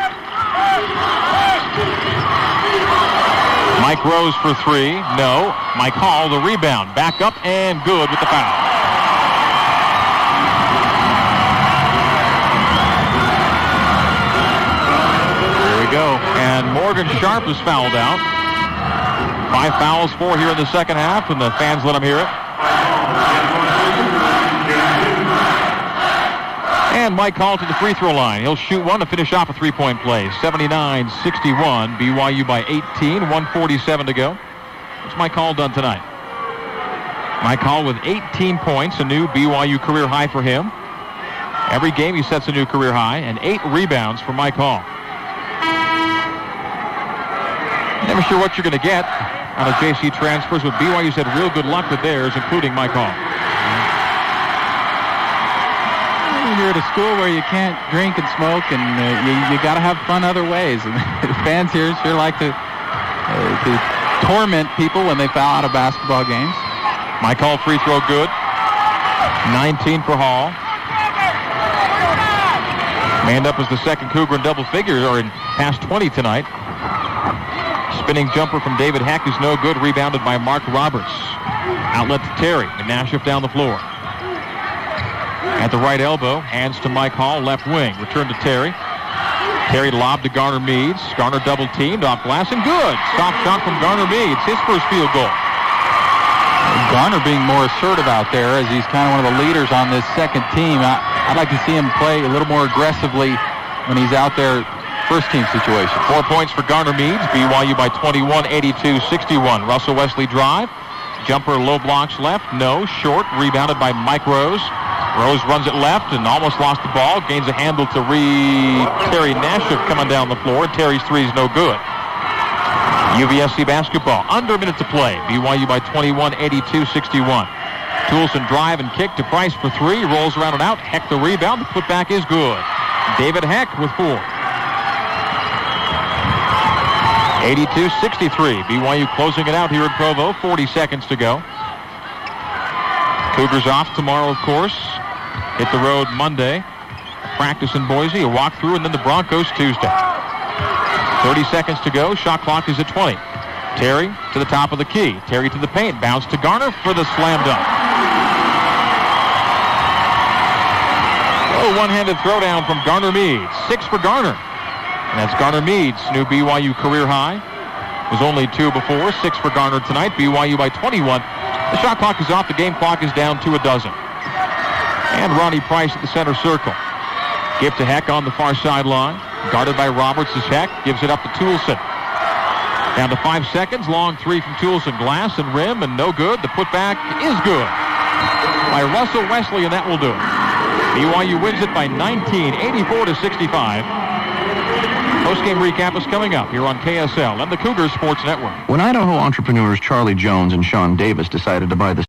Mike Rose for three. No. Mike Hall, the rebound. Back up and good with the foul. There we go. And Morgan Sharp is fouled out. 5 fouls, 4 here in the second half, and the fans let him hear it. And Mike Hall to the free throw line. He'll shoot one to finish off a 3-point play. 79-61, BYU by 18, 1:47 to go. What's Mike Hall done tonight? Mike Hall with 18 points, a new BYU career high for him. Every game he sets a new career high, and 8 rebounds for Mike Hall. Never sure what you're going to get out of JC transfers, but BYU's had real good luck with theirs, including Mike Hall. You're at a school where you can't drink and smoke, and you got to have fun other ways. And the fans here sure like to torment people when they foul out of basketball games. Mike Hall free throw good. 19 for Hall. Manned up as the second Cougar in double figures, or in past 20 tonight. Spinning jumper from David Heck is no good. Rebounded by Mark Roberts. Outlet to Terry. And Nashif down the floor. At the right elbow, hands to Mike Hall, left wing. Return to Terry. Terry lobbed to Garner Meads. Garner double teamed off glass and good. Soft shot from Garner Meads. His first field goal. Garner being more assertive out there as he's kind of one of the leaders on this second team. I'd like to see him play a little more aggressively when he's out there first team situation. 4 points for Garner Meads. BYU by 21, 82-61. Russell Wesley drive. Jumper low blocks left. No. Short. Rebounded by Mike Rose. Rose runs it left and almost lost the ball. Gains a handle to Terry Nashif coming down the floor. Terry's three is no good. UVSC basketball. Under a minute to play. BYU by 21, 82-61. Toulson drive and kick to Price for three. Rolls around and out. Heck the rebound. The putback is good. David Heck with 4. 82-63. BYU closing it out here in Provo. 40 seconds to go. Cougars off tomorrow, of course. Hit the road Monday. A practice in Boise, a walkthrough, and then the Broncos Tuesday. 30 seconds to go. Shot clock is at 20. Terry to the top of the key. Terry to the paint. Bounce to Garner for the slam dunk. Oh, one-handed throwdown from Garner Meads. 6 for Garner. And that's Garner Meads' new BYU career high. Was only 2 before. 6 for Garner tonight. BYU by 21. The shot clock is off. The game clock is down to a dozen. And Ronnie Price at the center circle. Give to Heck on the far sideline. Guarded by Roberts is Heck. Gives it up to Toulson. Down to 5 seconds. Long three from Toulson. Glass and rim and no good. The putback is good by Russell Wesley, and that will do it. BYU wins it by 19, 84-65. Post-game recap is coming up here on KSL and the Cougars Sports Network. When Idaho entrepreneurs Charlie Jones and Sean Davis decided to buy the